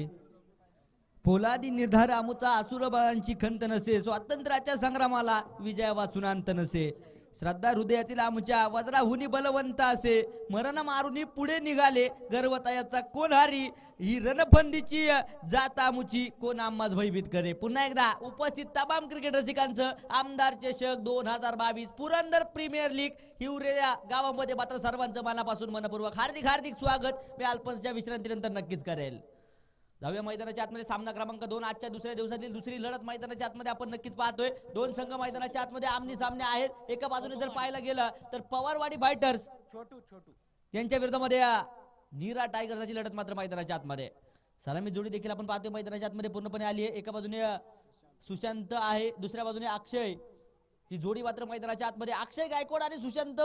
F: पोलादी निर्धार आमोचा आसुरबाळांची खंत नसे. स्वातंत्र्याच्या संग्रामाला विजय वाचून अंत नसे. श्रद्धा हृदयातील आमच्या वज्राहुनी बलवंत असे. मरण मारुनी पुढे निघाले गर्वतयाचा कोण हारी. ही रणफंदीची जात आमुची कोण आम्हास भयभीत करे. पुन्हा एकदा उपस्थित तमाम क्रिकेट रसिकांचं आमदार चषक 2022 पुरंदर प्रीमियर लीग हिवरे या गावामध्ये मात्र सर्वांचं मनापासून मनपूर्वक हार्दिक स्वागत मी अल्पसच्या विश्रांतीनंतर नक्कीच करेल. जाऊया मैदानाच्या आतमध्ये. सामना क्रमांक 2 आजच्या दुसऱ्या दिवसातील दुसरी लढत मैदानाच्या आतमध्ये आपण नक्कीच पाहतोय. दोन संघ मैदानाच्या आतमध्ये आमने सामने आहेत. एका बाजूने जर पाहायला गेलं तर पवारवाडी फायटर्स छोटू यांच्या विरोधामध्ये नीरा टायगर्सची लढत मात्र मैदानाच्या आतमध्ये. सलामी जोडी देखील आपण पाहतोय मैदानाच्या आतमध्ये पूर्णपणे आली आहे. एका बाजूने सुशांत आहे, दुसऱ्या बाजूने अक्षय. ही जोडी मात्र मैदानाच्या आतमध्ये. अक्षय गायकवाड आणि सुशांत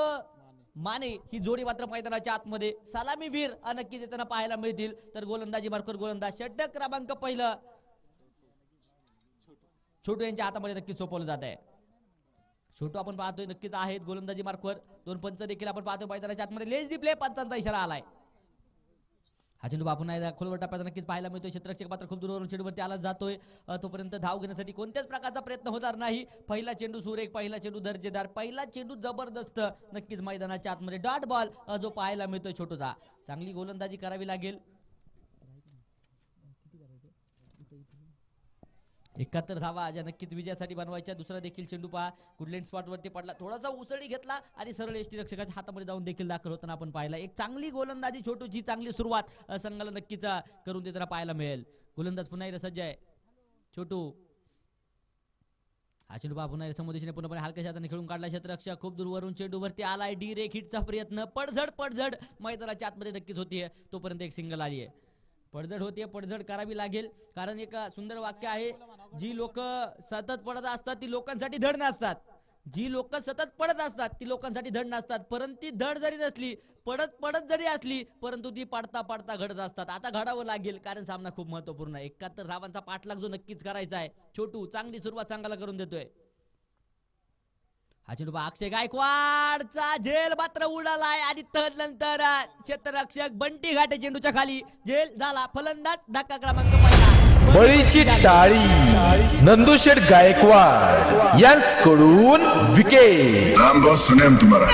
F: माने ही जोडी मात्र मैदानाच्या आतमध्ये. सलामीवीर नक्कीच येताना पाहायला मिळतील. तर गोलंदाजी मार्कर गोलंदाज षटक क्रमांक पहिलं छोटू यांच्या हातामध्ये नक्कीच सोपवलं जात आहे. छोटू आपण पाहतोय नक्कीच आहेत गोलंदाजी मार्कवर. दोन पंच देखील आपण पाहतोय मैदानाच्या आतमध्ये. लेज दी प्ले पंचांचा इशारा आलाय. हा चेंडू बापून खोलवर टाकायचा नक्कीच पाहायला मिळतोय. क्षेत्ररक्षक मात्र खूप दूरवरून चेंडूवरती आला जातोय. तोपर्यंत धाव घेण्यासाठी कोणत्याच प्रकारचा प्रयत्न होणार नाही. पहिला चेंडू सुरेख, पहिला चेंडू दर्जेदार, पहिला चेंडू जबरदस्त. नक्कीच मैदानाच्या आतमध्ये डॉट बॉल जो पाहायला मिळतोय छोटूचा. चांगली गोलंदाजी करावी लागेल. 71 धावा ज्या नक्कीच विजयासाठी बनवायच्या. दुसरा देखील चेंडू पहा गुडलँड स्पॉट वरती पडला, थोडासा उसळी घेतला आणि सरळ एसटी रक्षकाच्या हातामध्ये जाऊन देखील दाखल होताना आपण पाहिला. एक चांगली गोलंदाजी छोटूची, चांगली सुरुवात संघाला नक्कीच करून देताना पाहायला मिळेल. गोलंदाज पुन्हा एकदा सज्ज आहे छोटू. हा चेंडू पहा पुन्हा समोर पूर्णपणे हलक्या हाताने खेळून काढला क्षेत्ररक्षक. खूप दूरवरून चेंडूवरती आलाय. डिरेक्ट हिटचा प्रयत्न. पडझड मैदानाच्या आतमध्ये नक्कीच होतीये. तोपर्यंत एक सिंगल आली आहे. पडझड करावी लागेल, कारण एक सुंदर वाक्य आहे, जी लोक सतत पडत असतात ती लोकांसाठी धड नसतात. जी लोक सतत पडत असतात ती लोकांसाठी धड नसतात, परंतु ती धड जरी नसली, पडत पडत जरी असली, परंतु ती पडता पडता घडत असतात. आता घडावं लागेल कारण सामना खूप महत्वपूर्ण आहे. 71 धावांचा पाठलाग जो नक्कीच करायचा आहे. छोटू चांगली सुरुवात सांगायला करून देतोय. हा चेंडू अक्षय गायकवाडचा झेल मात्र उडालाय आणि तदनंतर क्षेत्ररक्षक बंटी घाटे चेंडूच्या खाली झेल झाला. फलंदाज धक्का क्रमांक पहिला.
C: बळीची टाळी नंदुशेठ गायकवाड यांच्याकडून विकेट.
E: नाम बहुत सुने हम तुम्हारा.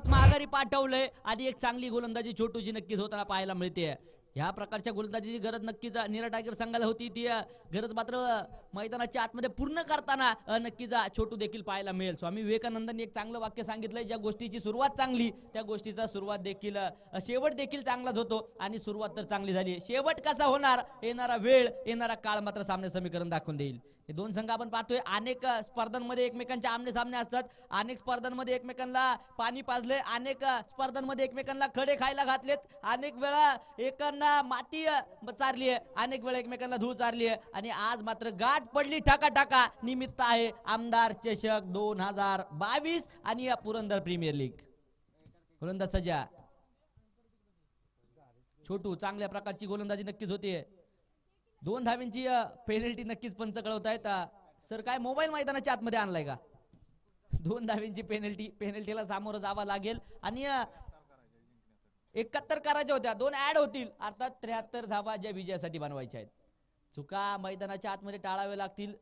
F: माघारी पाठवलंय आणि एक चांगली गोलंदाजी छोटूची नक्कीच होताना पाहायला मिळते. ह्या प्रकारच्या गोलंदाजीची गरज नक्कीच नीरा टायगर संघाला होती. ती गरज मात्र मैदानाच्या आतमध्ये पूर्ण करताना नक्कीच छोटू देखील पाहायला मिळेल. स्वामी विवेकानंदांनी एक चांगलं वाक्य सांगितलंय, ज्या गोष्टीची सुरुवात चांगली त्या गोष्टीचा सुरुवात देखील शेवट देखील चांगलाच होतो आणि सुरुवात तर चांगली झाली. शेवट कसा होणार, येणारा वेळ येणारा काळ मात्र सामने समीकरण दाखवून देईल. हे दोन संघ आपण पाहतोय अनेक स्पर्धांमध्ये एकमेकांच्या आमने सामने असतात, अनेक स्पर्धांमध्ये एकमेकांना पाणी पाजले, अनेक स्पर्धांमध्ये एकमेकांना खडे खायला घातलेत, अनेक वेळा एकांना माती चारली आहे, अनेक वेळा एकमेकांना धूळ चारली आहे आणि आज मात्र गाठ पडली टाका टाका. निमित्त आहे आमदार चषक 2022 आणि या पुरंदर प्रीमियर लीग. गोलंदाज सज्जा छोटू चांगल्या प्रकारची गोलंदाजी नक्कीच होतीये. 2 धावांची पेनल्टी नक्कीच पंच कळवतायत. सर काय मोबाईल मैदानाच्या आतमध्ये आणलाय का? 2 धावांची पेनल्टीला सामोरं जावं लागेल आणि 71 करायच्या होत्या, 2 ऍड होतील, अर्थात 73 धावा ज्या विजयासाठी बनवायच्या आहेत. चुका मैदानाच्या आतमध्ये टाळाव्या लागतील.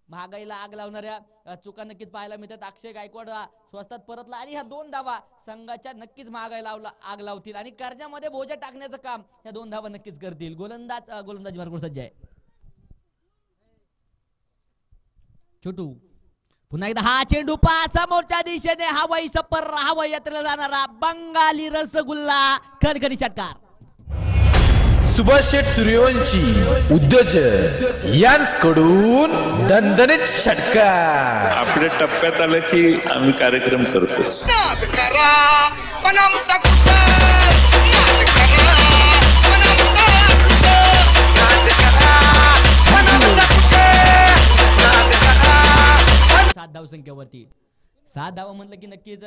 F: महागाईला आग लावणाऱ्या चुका नक्कीच पाहायला मिळतात. अक्षय गायकवाड स्वस्तात परतला आणि ह्या 2 धावा संघाच्या नक्कीच महागाईला आग लावतील आणि कर्जामध्ये बोजा टाकण्याचं काम ह्या 2 धावा नक्कीच करतील. गोलंदाजी मार्ग सज्ज आहे. छोटू पुन्हा एकदा हा चेंडू समोरच्या दिशेने हवाई सपर हवा यात्रेला जाणारा बंगाली रसगुल्ला खणखणी षटकार.
C: सुभाष शेठ सूर्यवंशी उद्योजक यांच्याकडून दणदणीत षटकार.
D: आपल्या टप्प्यात आलं की आम्ही कार्यक्रम करतोच.
F: धावसंख्येवरती 7 धावा म्हणलं की नक्कीच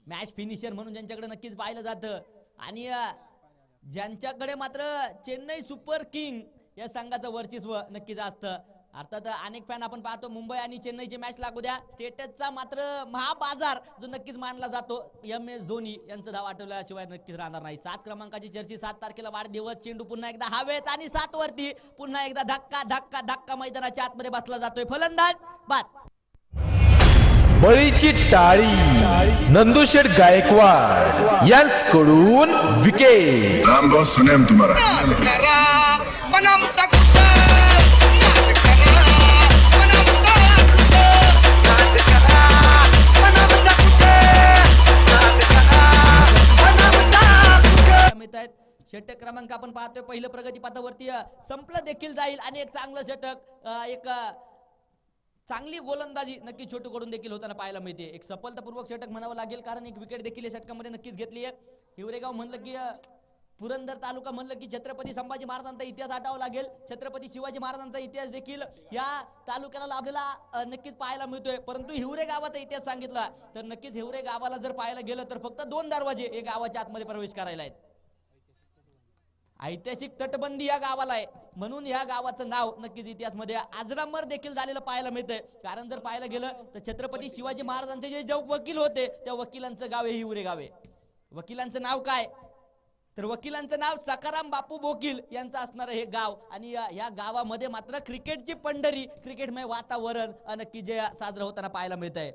F: मॅच फिनिशर म्हणून ज्यांच्याकडे नक्कीच पाहिलं जातं आणि ज्यांच्याकडे मात्र चेन्नई सुपर किंग या संघाचं वर्चस्व नक्कीच असतं. अर्थात अनेक फॅन आपण पाहतो मुंबई आणि चेन्नईची मॅच लागू द्या, स्टेटसचा मात्र महाबाजार जो नक्कीच मानला जातो MS धोनी यांचं धाव आठवल्याशिवाय नक्कीच राहणार नाही. 7 क्रमांकाची जर्सी 7 तारखेला वाढदिवस. चेंडू पुन्हा एकदा हवेत आणि 7 वरती पुन्हा एकदा धक्का धक्का धक्का मैदानाच्या आतमध्ये बसला जातोय. फलंदाज बाद.
C: बळीची टाळी नंदुशेठ गायकवाड यांच्याकडून विकेट.
E: नाम बहुत सुने हम तुम्हारा.
F: षटक क्रमांक आपण पाहतोय पहिलं प्रगती पथावरती संपलं देखील जाईल आणि एक चांगलं षटक एक चांगली गोलंदाजी नक्की छोटू कडून देखील होताना पाहायला मिळते. एक सफलतापूर्वक षटक म्हणावं लागेल कारण एक विकेट देखील या षटकामध्ये नक्कीच घेतली आहे. हिवरेगाव म्हणलं की पुरंदर तालुका म्हणलं की छत्रपती संभाजी महाराजांचा इतिहास आठावा लागेल. छत्रपती शिवाजी महाराजांचा इतिहास देखील या तालुक्याला लाभलेला नक्कीच पाहायला मिळतोय. परंतु हिवरे गावाचा इतिहास सांगितला तर नक्कीच हिवरे गावाला जर पाहायला गेलं तर फक्त 2 दरवाजे हे गावाच्या आतमध्ये प्रवेश करायला आहेत. ऐतिहासिक तटबंदी या गावाला आहे म्हणून या गावाचं नाव नक्कीच इतिहासमध्ये अजरामर देखील झालेलं पाहायला मिळतंय. कारण जर पाहायला गेलं तर छत्रपती शिवाजी महाराजांचे जे वकील होते त्या वकिलांचं गाव हे हिवरे गाव आहे. वकिलांचं नाव काय तर वकिलांचं नाव सकाराम बापू बोकील यांचं असणारं हे गाव आणि या गावामध्ये मात्र क्रिकेटची पंढरी क्रिकेटमय वातावरण नक्की जे साजरं होताना पाहायला मिळतंय.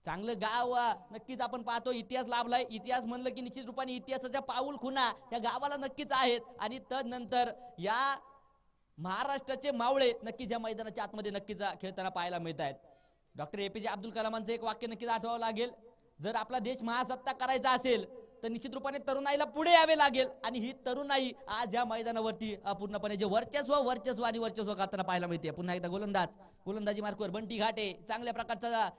F: चांगलं गाव नक्कीच आपण पाहतो. इतिहास लाभलाय. इतिहास म्हणलं की निश्चित रूपाने इतिहासाच्या पाऊल खुणा या गावाला नक्कीच आहेत आणि तदनंतर या महाराष्ट्राचे मावळे नक्कीच या मैदानाच्या आतमध्ये नक्कीच खेळताना पाहायला मिळत आहेत. डॉक्टर APJ अब्दुल कलामांचं एक वाक्य नक्कीच आठवावं लागेल. जर आपला देश महासत्ता करायचा असेल तर निश्चित रूपाने तरुणाईला पुढे यावे लागेल आणि ही तरुणाई आज या मैदानावरती पूर्णपणे जे वर्चस्व आणि वर्चस्व करताना पाहायला मिळते. पुन्हा एकदा गोलंदाजी मार्कवर बंटी घाटे चांगल्या प्रकारचा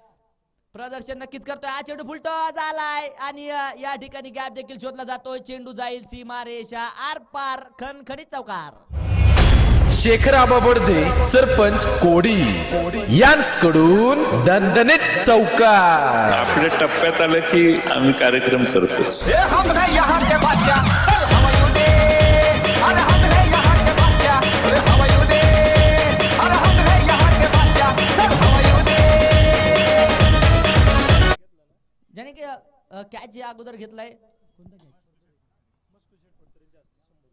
F: प्रदर्शन नक्कीच करतोय. हा चेंडू फुलटॉस आलाय आणि या ठिकाणी गॅप देखील शोधला जातोय. चेंडू जाईल सीमा रेषा आर पार. खणखणीत चौकार.
C: शेखर आबा बडदे सरपंच कोडी यांकडून दणदणीत चौकार.
D: आपल्या टप्प्यात आलं की आम्ही कार्यक्रम करतोच.
F: ज्याने की कॅच या अगोदर घेतलाय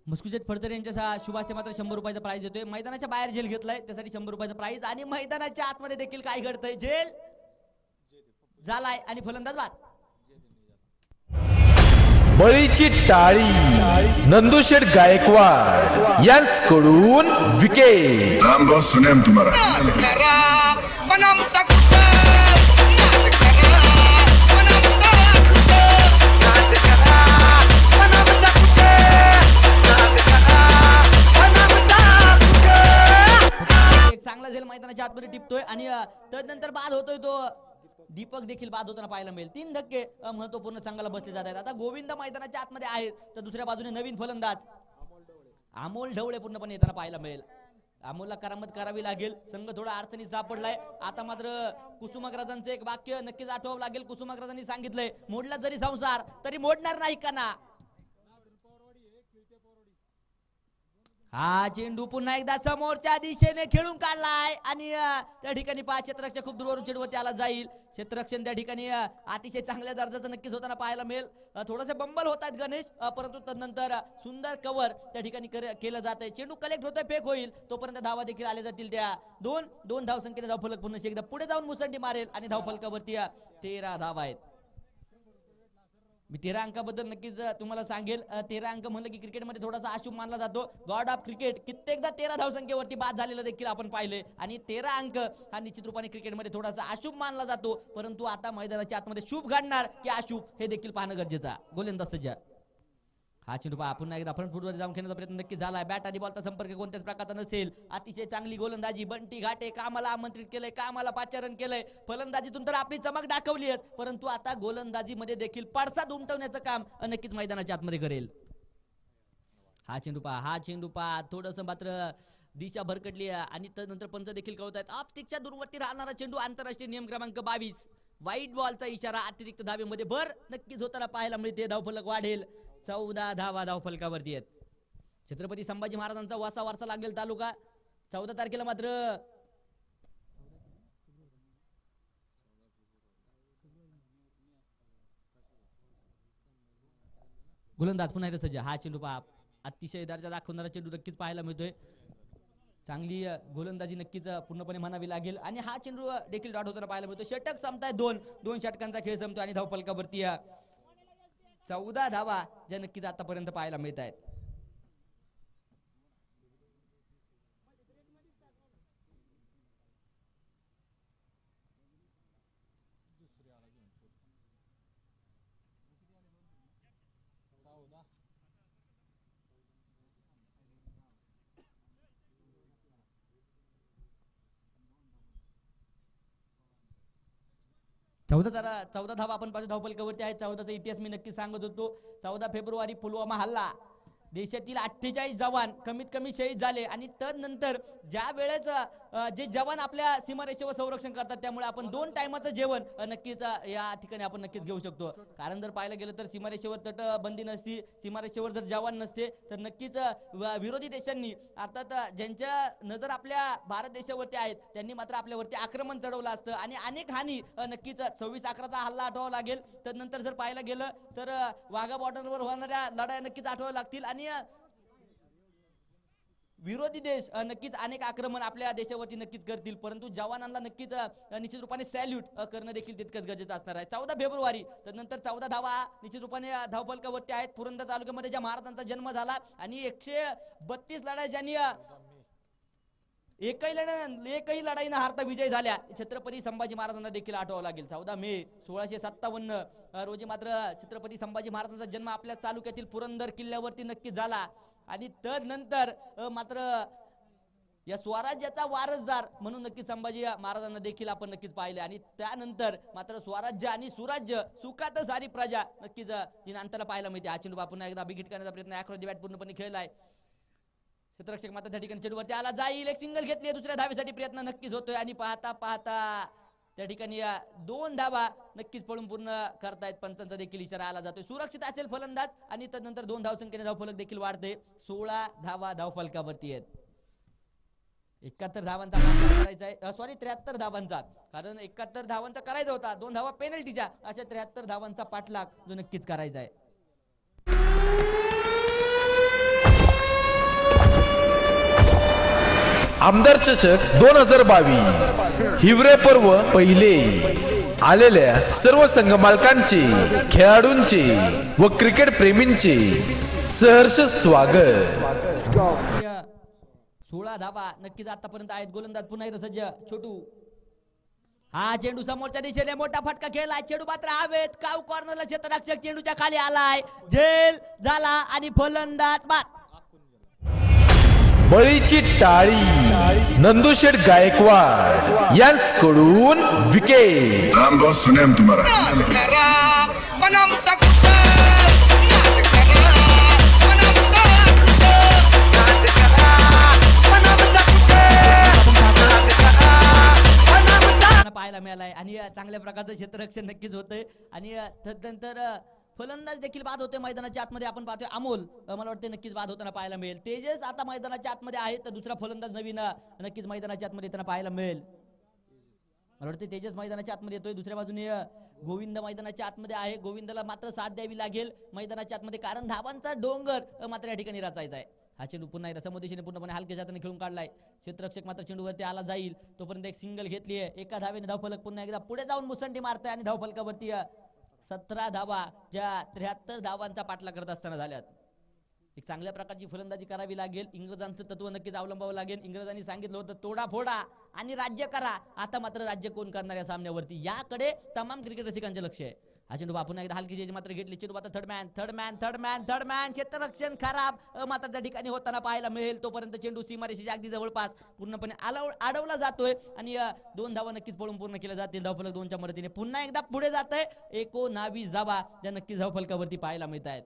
F: मस्कुजेट फडतरे यांच्या शुभास्ते मात्र 100 रुपयाचा प्राइज देतोय. मैदानाच्या बाहेर झेल घेतलाय त्यासाठी 100 रुपयाचा प्राइज आणि मैदानाच्या आतमध्ये देखील काय घडतंय झेल झालाय आणि फलंदाज बाद.
C: बळीची टाळी नंदुशेठ गायकवाड यांकडून विकेट.
E: राम बहुत सुने हम तुम्हारा.
F: चांगला झेल मैदानाच्या आतमध्ये टिपतोय आणि तदनंतर बाद होतोय तो दीपक देखील बाद होताना पाहायला मिळेल. 3 धक्के महत्वपूर्ण संघाला बसले जात आहेत. आता गोविंद मैदानाच्या आतमध्ये आहेत तर दुसऱ्या बाजूने नवीन फलंदाज अमोल ढवळे पूर्णपणे येताना पाहायला मिळेल. अमोलला करामत करावी लागेल. संघ थोडा अडचणीत सापडलाय. आता मात्र कुसुमाग्रजांचं एक वाक्य नक्कीच आठवावं लागेल. कुसुमाग्रजांनी सांगितलंय मोडला जरी संसार तरी मोडणार नाही काना. हा चेंडू पुन्हा एकदा समोरच्या दिशेने खेळून काढलाय आणि त्या ठिकाणी क्षेत्ररक्षक खूप दूरवरून चेंडूवरती आला जाईल. क्षेत्ररक्षण त्या ठिकाणी अतिशय चांगल्या दर्जाचं नक्कीच होताना पाहायला मिळेल. थोडेसे बंबल होत आहेत गणेश परंतु तदनंतर सुंदर कव्हर त्या ठिकाणी केलं जात आहे. चेंडू कलेक्ट होतोय फेक होईल तोपर्यंत धावा देखील आले जातील. त्या दोन धाव संख्येने धावफलक पुन्हा एकदा पुढे जाऊन मुसंडी मारेल आणि धावफलकावरती 13 धावा आहेत. मी 13 अंकाबद्दल नक्कीच तुम्हाला सांगेल. 13 अंक म्हणलं की क्रिकेटमध्ये थोडासा अशुभ मानला जातो. गॉड ऑफ क्रिकेट कित्येकदा 13 धावसंख्येवरती बाद झालेलं देखील आपण पाहिले आणि 13 अंक हा निश्चित रूपाने क्रिकेटमध्ये थोडासा अशुभ मानला जातो. परंतु आता मैदानाच्या आतमध्ये शुभ घडणार की अशुभ हे देखील पाहणं गरजेचं आहे. गोलंदाज सज्ज. हा चेंडू पुन्हा एकदा फ्रंट फुटवर जाऊन खेळण्याचा प्रयत्न नक्की झालाय. बॅट आणि बॉलचा संपर्क कोणत्याच प्रकारचा नसेल. अतिशय चांगली गोलंदाजी. बंटी घाटे कामाला आमंत्रित केलंय, कामाला पाचारण केलंय. फलंदाजीतून तर आपली चमक दाखवली आहे परंतु आता गोलंदाजीमध्ये देखील पडसाद उमटवण्याचं काम नक्कीच मैदानाच्या आतमध्ये करेल. हा चेंडू पहा थोडस मात्र दिशा भरकटली आणि त्यानंतर पंच देखील कळत आहेत. ऑफ स्टिकच्या दूरवरती राहणारा चेंडू आंतरराष्ट्रीय नियम क्रमांक 22 वाईट बॉलचा इशारा. अतिरिक्त धावेमध्ये भर नक्कीच होताना पाहायला मिळते. धावफलक वाढेल. 14 धावा धावफलकावरती आहेत. छत्रपती संभाजी महाराजांचा वारसा लागेल तालुका. 14 तारखेला मात्र गोलंदाज पुन्हा एकदा सज्ज. हा चेंडू पहा अतिशय दर्जा दाखवणारा चेंडू नक्कीच पाहायला मिळतोय. चांगली गोलंदाजी नक्कीच पूर्णपणे म्हणावी लागेल आणि हा चेंडू देखील डॉट होताना पाहायला मिळतो. षटक संपताय. दोन षटकांचा खेळ संपतो आणि धावफलकावरती 14 धावा ज्या नक्कीच आतापर्यंत पाहायला मिळत आहेत. चौदा धावा आपण पाहतो धावफलकावरती आहेत. 14चा इतिहास मी नक्की सांगत होतो. 14 फेब्रुवारी पुलवामा हल्ला. देशातील 48 जवान कमीत कमी शहीद झाले आणि तदनंतर ज्या वेळेस जे जवान आपल्या सीमारेषेवर संरक्षण करतात त्यामुळे आपण 2 टायमाचं जेवण नक्कीच या ठिकाणी आपण नक्कीच घेऊ शकतो. कारण जर पाहायला गेलं तर सीमारेषेवर तटबंदी नसती, सीमारेषेवर जर जवान नसते तर नक्कीच विरोधी देशांनी अर्थात ज्यांच्या नजर आपल्या भारत देशावरती आहेत त्यांनी मात्र आपल्यावरती आक्रमण चढवलं असतं आणि अनेक हानी नक्कीच 26/11चा हल्ला आठवावा लागेल. तदनंतर जर पाहायला गेलं तर वाघा बॉर्डरवर होणाऱ्या लढाया नक्कीच आठवाव्या लागतील आणि विरोधी देश नक्कीच अनेक आक्रमण आपल्या देशावरती नक्कीच करतील परंतु जवानांना नक्कीच निश्चित रूपाने सॅल्यूट करणं देखील तितकंच गरजेचं असणार आहे. 14 फेब्रुवारी त्यानंतर 14 धावा निश्चित रूपाने धावफलकावरती आहेत. पुरंदर तालुक्यामध्ये ज्या महाराजांचा जन्म झाला आणि 132 लढाई ज्यांनी एकही लढाई न हारता विजय झाल्या छत्रपती संभाजी महाराजांना देखील आठवावं लागेल. 14 मे 1657 रोजी मात्र छत्रपती संभाजी महाराजांचा जन्म आपल्या तालुक्यातील पुरंदर किल्ल्यावरती नक्की झाला आणि तदनंतर मात्र या स्वराज्याचा वारसदार म्हणून नक्कीच संभाजी महाराजांना देखील आपण नक्कीच पाहिले आणि त्यानंतर मात्र स्वराज्य आणि सुराज्य सुखात सारी प्रजा नक्कीच जी नांताला पाहायला मिळते. हा चेंडू पुन्हा एकदा बिगिट करण्याचा प्रयत्न अॅक्रॉस बॅट पूर्णपणे खेळलाय. क्षेत्ररक्षक मात्र त्या ठिकाणी चेंडूवरती आला जाईल. एक सिंगल घेतली दुसऱ्या धावेसाठी प्रयत्न नक्कीच होतोय आणि पाहता पाहता त्या ठिकाणी 2 धावा नक्कीच पळून पूर्ण करतायत. पंचांचा देखील इशारा आला जातोय. सुरक्षित असेल फलंदाज आणि त्यानंतर 2 धावसंख्येने धावफलक देखील वाढते. 16 धावा धावफलकावरती आहेत. 71 धावांचा करायचा आहे, सॉरी 73 धावांचा, कारण 71 धावांचा करायचा होता, 2 धावा पेनल्टीच्या, अशा 73 धावांचा पाठलाग जो नक्कीच करायचा आहे.
C: आमदार चषक 2022 हिवरे पर्व पहिले. आलेल्या सर्व संघ मालकांचे, खेळाडूंचे व क्रिकेट प्रेमींचे सहर्ष स्वागत.
F: 16 धावा नक्कीच आतापर्यंत आहेत. गोलंदाज पुन्हा एकदा सज्ज छोटू. हा चेंडू समोरच्या दिशेने मोठा फटका खेळलाय. चेंडू मात्र हवेत, काव कॉर्नरला क्षेत्ररक्षक चेंडूच्या खाली आलाय, झेल झाला आणि फलंदाज बाद.
C: बळीची टाळी नंदुशेठ गायकवाड यांच्याकडून विकेट.
E: नाम बहुत सुने हम तुम्हारा.
F: पाहायला मिळालाय आणि चांगल्या प्रकारचं क्षेत्ररक्षण नक्कीच होतंय आणि त्यानंतर फलंदाज देखील बाद होते मैदानाच्या आतमध्ये. आपण पाहतोय अमोल, मला वाटतं नक्कीच बाद होताना पाहायला मिळेल. तेजस आता मैदानाच्या आतमध्ये आहे, तर दुसरा फलंदाज नवीन नक्कीच मैदानाच्या आतमध्ये त्यांना पाहायला मिळेल. मला वाटतं तेजस मैदानाच्या आतमध्ये येतोय. दुसऱ्या बाजूने गोविंद मैदानाच्या आतमध्ये आहे. गोविंदाला मात्र साथ द्यावी लागेल मैदानाच्या आतमध्ये, कारण धावांचा डोंगर मात्र या ठिकाणी रचायचा आहे. हा चेंडू पुन्हा एकदा समोरदिशेने पूर्णपणे हलक्या जाताना खेळून काढलाय. क्षेत्ररक्षक मात्र चेंडूवरती आला जाईल तोपर्यंत एक सिंगल घेतली आहे. एका धावेने धावफलक पुन्हा एकदा पुढे जाऊन मुसंडी मारताय आणि धावफलकावरती 17 धावा ज्या 73 धावांचा पाठलाग करत असताना झाल्यात. एक चांगल्या प्रकारची फलंदाजी करावी लागेल. इंग्रजांचं तत्व नक्कीच अवलंबावं लागेल. इंग्रजांनी सांगितलं होतं तोडा फोडा आणि राज्य करा. आता मात्र राज्य कोण करणार या सामन्यावरती, याकडे तमाम क्रिकेट रसिकांचे लक्ष आहे. हा चेंडू पुन्हा एकदा हलकी चेंज मात्र घेतली. चेंडू मात्र थर्ड मॅन क्षेत्ररक्षण खराब मात्र त्या ठिकाणी होताना पाहायला मिळेल. तोपर्यंत चेंडू सीमारेषेच्या अगदी जवळपास पूर्णपणे अडवला जातोय आणि 2 धावा नक्कीच पळून पूर्ण केल्या जातील. धावफलक 2च्या मदतीने पुन्हा एकदा पुढे जात आहे. 19 धावा ज्या नक्कीच धावफलकावरती पाहायला मिळत आहेत.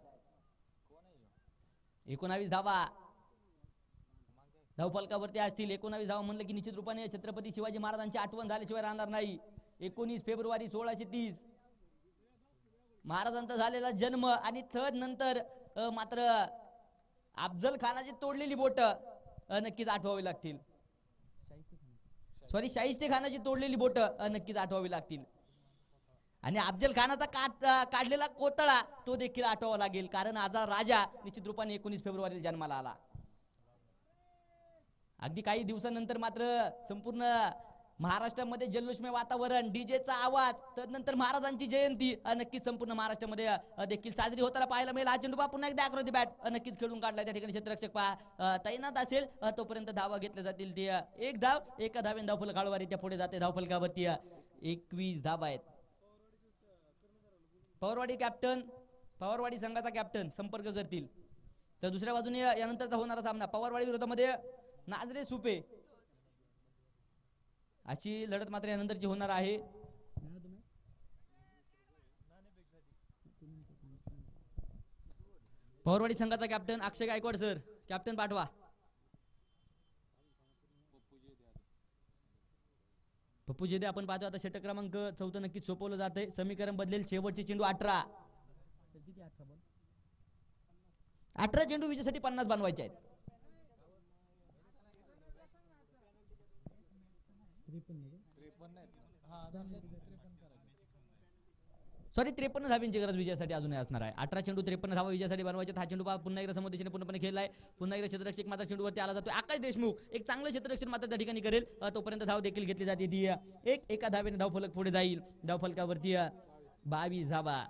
F: 19 धावा धावफलकावरती असतील. 19 धावा म्हणलं की निश्चित रूपाने छत्रपती शिवाजी महाराजांची आठवण झाल्याशिवाय राहणार नाही. 19 फेब्रुवारी 1630 महाराजांचा झालेला जन्म आणि नंतर मात्र अफजल खानाची तोडलेली बोट नक्कीच आठवावी लागतील. सॉरी, शाहिस्ते खानाची तोडलेली बोट नक्कीच आठवावी लागतील आणि अफजल खानाचा काढलेला कोतळा तो देखील आठवावा लागेल, कारण आजा राजा निश्चित रूपाने 19 फेब्रुवारीला जन्माला आला. अगदी काही दिवसानंतर मात्र संपूर्ण महाराष्ट्रामध्ये जल्लोषमय वातावरण, डीजेचा आवाज, त्यानंतर महाराजांची जयंती नक्कीच संपूर्ण महाराष्ट्रामध्ये देखील साजरी होताना पाहायला मिळेल. हा चेंडू पुन्हा एकदा अॅक्रॉस बॅट नक्कीच खेळून काढलाय. त्या ठिकाणी क्षेत्ररक्षक तैनात असेल तोपर्यंत धावा घेतल्या जातील. ते एक धाव, एका धावेन धावफलक हळूवारीत्या पुढे जाते. धावफलकावरती 21 धावा आहेत. पवारवाडी संघाचा कॅप्टन संपर्क करतील. तर दुसऱ्या बाजूने यानंतरचा होणारा सामना पवारवाडी विरोधामध्ये नाजरे सुपे अशी लढत मात्र यानंतरची होणार आहे. पवारवाडी संघाचा कॅप्टन अक्षय गायकवाड सर, कॅप्टन पाठवा. पप्पू जेदे आपण पाहतो. आता षटक क्रमांक 14 नक्कीच सोपवलं जाते. समीकरण बदलेल. शेवटचे चेंडू 18 चेंडू विजेसाठी 50 बनवायचे आहेत. सॉरी 53 धावांची गरज विजयासाठी अजूनही असणार आहे. 18 चेंडू 53 धावा विजयासाठी बनवायचे. हा चेंडू पुन्हा एकदा समोर दिशेने पूर्णपणे खेळलाय. पुन्हा एकदा क्षेत्ररक्षक मात्र चेंडूवरती आला जातो. आकाश देशमुख एक चांगलं क्षेत्ररक्षण मात्र त्या ठिकाणी करेल. तोपर्यंत धाव देखील घेतली जाते. ती एका धावेने धावफलक पुढे जाईल. धावफलकावरती 22 धावा.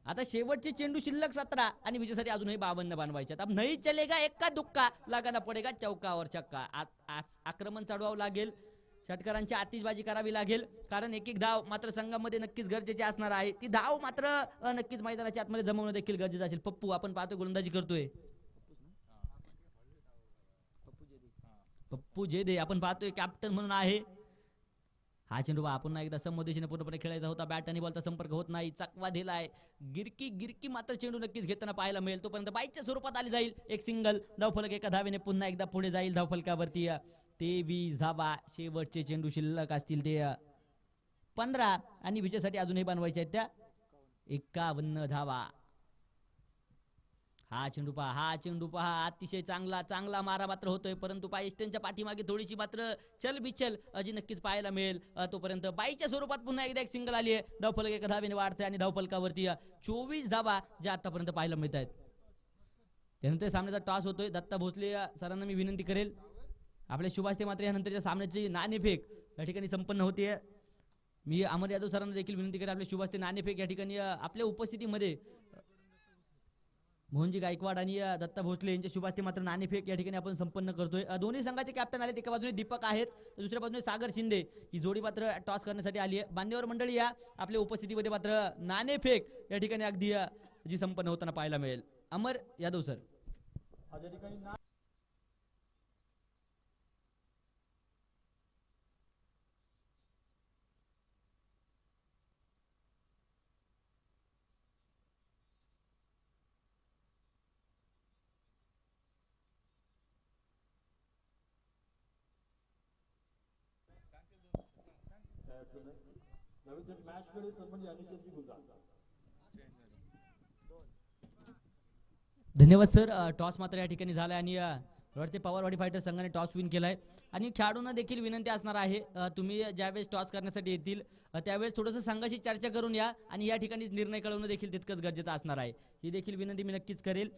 F: आता शेवटचे चेंडू शिल्लक 17 आणि विजयासाठी अजूनही 52 बनवायचे. अब नाही चलेगा, एक्का दुक्का लगाना पडेगा, चौका और छक्का. आक्रमण चढवावं लागेल. षटकारांची आतिषबाजी करावी लागेल, कारण एक एक धाव मात्र संघामध्ये नक्कीच गरजेची असणार आहे. ती धाव मात्र नक्कीच मैदानाच्या आतमध्ये जमवणं देखील गरजेचं असेल. पप्पू आपण पाहतो गोलंदाजी करतोय. पप्पू जेदे आपण पाहतोय कॅप्टन म्हणून आहे. हा चेंडू पहा पुन्हा एकदा समोदेशीने पूर्णपणे खेळायचा होता. बॅट आणि बॉलचा संपर्क होत नाही. चकवा दिलाय. गिरकी मात्र चेंडू नक्कीच घेताना पाहायला मिळेल. तोपर्यंत बाईच्या स्वरूपात आली जाईल एक सिंगल. धावफलक एका धावेने पुन्हा एकदा पुढे जाईल धावफलकावरती. 23 धावा. शेवटचे चेंडू शिल्लक असतील ते 15 आणि विजयासाठी अजूनही बनवायचे आहेत त्या 51 धावा. हा चेंडू पहा अतिशय चांगला मारा मात्र होतोय. परंतु पायस्टनच्या पाठीमागे थोडीशी मात्र चलबिचल अजी नक्कीच पाहायला मिळेल. तोपर्यंत बाईच्या स्वरूपात पुन्हा एकदा एक सिंगल आली आहे. धावफलक एका धावेने वाढते आणि धावफलकावरती 24 धावा ज्या आतापर्यंत पाहायला मिळत आहेत. त्यानंतर सामन्याचा टॉस होतोय. दत्ता भोसले सरांना मी विनंती करेल आपल्या शुभास्ते मात्र यानंतरच्या सामन्याची नाणेफेक या ठिकाणी संपन्न होते. मी अमर यादव सरांना देखील विनंती करेल आपल्या शुभास्ते नाणेफेक या ठिकाणी आपल्या उपस्थितीमध्ये मोहनजी गायकवाड आणि दत्ता भोसले यांच्या शुभास्ते मात्र नाणेफेक या ठिकाणी आपण संपन्न करतोय. दोन्ही संघाचे कॅप्टन आले. एका बाजूने दीपक आहेत तर दुसऱ्या बाजूने सागर शिंदे ही जोडी मात्र टॉस करण्यासाठी आली आहे. मान्यवर मंडळी या आपल्या उपस्थितीमध्ये मात्र नाणेफेक या ठिकाणी अगदी जी संपन्न होताना पाहायला मिळेल. अमर यादव सर धन्यवाद सर. टॉस मात्र या ठिकाणी झालाय आणि वाटते पवारवाडी फायटर संघाने टॉस विन केलाय. आणि खेळाडूंना देखील विनंती असणार आहे तुम्ही ज्यावेळेस टॉस करण्यासाठी येतील त्यावेळेस थोडंसं संघाशी चर्चा करून या आणि या ठिकाणी निर्णय कळवणं देखील तितकंच गरजेचं असणार आहे. ही देखील विनंती मी नक्कीच करेल.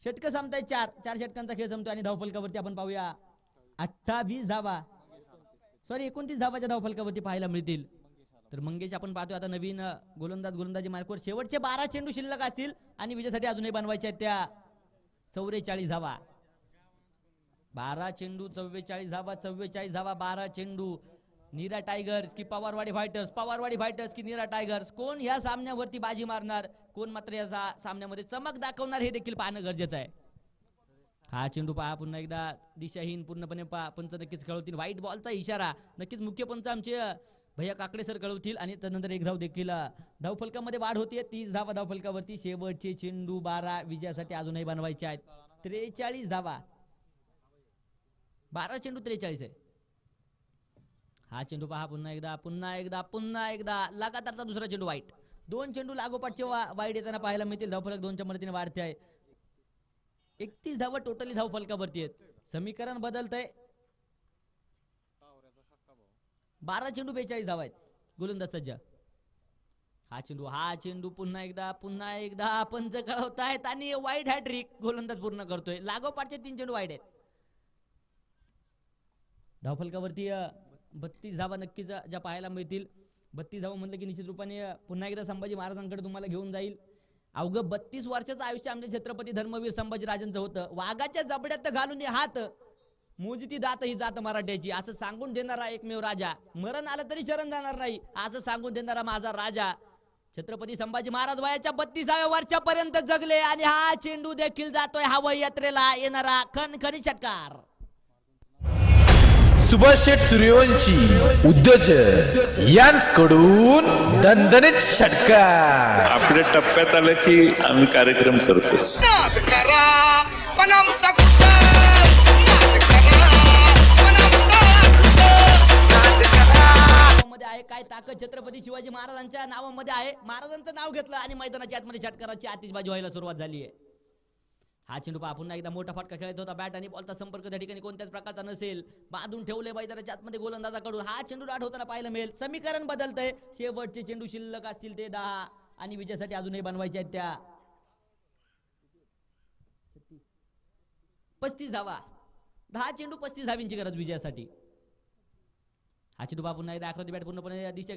F: षटकं संपताय. चार षटकांचा खेळ संपतोय आणि धावफलकावरती आपण पाहूया 28 धावा 29 धावाच्या धावफलकावरती पाहायला मिळतील. तर मंगेश आपण पाहतोय आता नवीन गोलंदाजी मार्कवर शेवटचे 12 चेंडू शिल्लक असतील आणि विजयासाठी अजूनही बनवायचे आहेत त्या 44 धावा. 12 चेंडू 44 धावा 44 धावा 12 चेंडू. नीरा टायगर्स की पवारवाडी फायटर्स की नीरा टायगर्स, कोण ह्या सामन्यावरती बाजी मारणार, कोण मात्र या सामन्यामध्ये चमक दाखवणार हे देखील पाहणं गरजेचं आहे. हा चेंडू पहा पुन्हा एकदा दिशाहीन पूर्णपणे पंच नक्कीच कळवतील. व्हाईट बॉलचा इशारा नक्कीच मुख्य पंच आमचे भैया काकडे सर कळवतील आणि त्यानंतर एक धाव देखील धावफलकामध्ये वाढ होतीये. 30 धावा धावफलकावरती. शेवटचे चेंडू 12 विजयासाठी अजूनही बनवायचे आहेत. 43 धावा 12 चेंडू 43 आहे. हा चेंडू पहा पुन्हा एकदा लगातारचा दुसरा चेंडू वाईट. 2 चेंडू लागोपाठचे वाईट येताना पाहायला मिळतील. धावफलक 2च्या मदतीने वाढते आहे. 31 धावा टोटली धावफलकावरती आहेत. समीकरण बदलतंय. 12 चेंडू 42 धावा आहेत. गोलंदाज सज्ज. हा चेंडू पुन्हा एकदा पंच कळवतायत आणि वाईड हॅट्रिक गोलंदाज पूर्ण करतोय. लागोपाठचे 3 चेंडू वाईड आहेत. धावफलकावरती 32 धावा नक्कीच ज्या पाहायला मिळतील. 32 धावा म्हणलं की निश्चित रूपाने पुन्हा एकदा संभाजी महाराजांकडे तुम्हाला घेऊन जाईल. अवघं 32 वर्षाचं आयुष्य आमच्या छत्रपती धर्मवीर संभाजीराजांचं होतं. वाघाच्या जबड्यात घालून हात मोजती जात ही जात मराठ्याची असं सांगून देणारा एकमेव राजा. मरण आलं तरी शरण जाणार नाही असं सांगून देणारा माझा राजा छत्रपती संभाजी महाराज वयाच्या 32व्या वर्षापर्यंत जगले आणि हा चेंडू देखील जातोय हवाई यात्रेला येणारा खणखणी षटकार.
C: सुभाष शेठ सूर्यवंशी उद्योजक यांकडून दणदणीत षटकार.
D: आपल्या टप्प्यात आलं की आम्ही कार्यक्रम करतोच.
F: आहे काय ताकद छत्रपती शिवाजी महाराजांच्या नावामध्ये आहे. महाराजांचं नाव घेतलं आणि मैदानाच्या आतमध्ये षटकाराची आतिषबाजी व्हायला सुरुवात झाली आहे. हा चेंडू पहा पुन्हा एकदा मोठा फटका खेळत होता. बॅट आणि बॉलचा संपर्क त्या ठिकाणी कोणत्याच प्रकारचा नसेल. बांधून ठेवले मैदानाच्या आतमध्ये गोलंदाजाकडून. हा चेंडू डाट होताना पाहायला मिळेल. समीकरण बदलतंय. शेवटचे चेंडू शिल्लक असतील ते 10 आणि विजयासाठी अजूनही बनवायचे आहेत त्या 35 धावा. 10 चेंडू 35 धावींची गरज विजयासाठी. हा चेंडू पुन्हा एकदा आकृती बॅट पूर्णपणे दिशा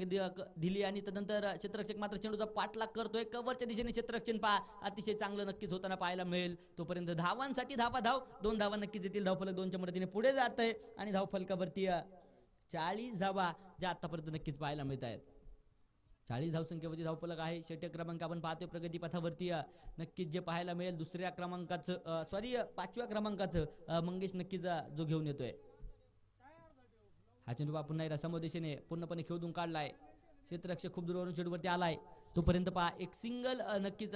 F: दिली आणि त्यानंतर क्षेत्ररक्षक मात्र चेंडूचा पाठलाग करतोय. कव्हरच्या दिशेने क्षेत्ररक्षण पहा अतिशय चांगलं नक्कीच होताना पाहायला मिळेल. तोपर्यंत धावांसाठी 2 धावा नक्कीच येतील. धावफलक 2च्या मदतीने पुढे जात आहे आणि धावफलकावरती 40 धावा ज्या आतापर्यंत नक्कीच पाहायला मिळत आहेत. 40 धावसंख्येवरती धावफलक आहे. षटक क्रमांक आपण पाहतोय प्रगती पथावरती नक्कीच जे पाहायला मिळेल दुसऱ्या क्रमांकाचं सॉरी 5व्या क्रमांकाचं मंगेश नक्कीच जो घेऊन येतोय. हा चेंडू पुन्हा एकदा समोर दिशेने पूर्णपणे खेळून काढलाय. क्षेत्ररक्षक खूप दूरवरून चेंडूवरती आलाय. तोपर्यंत पहा एक सिंगल नक्कीच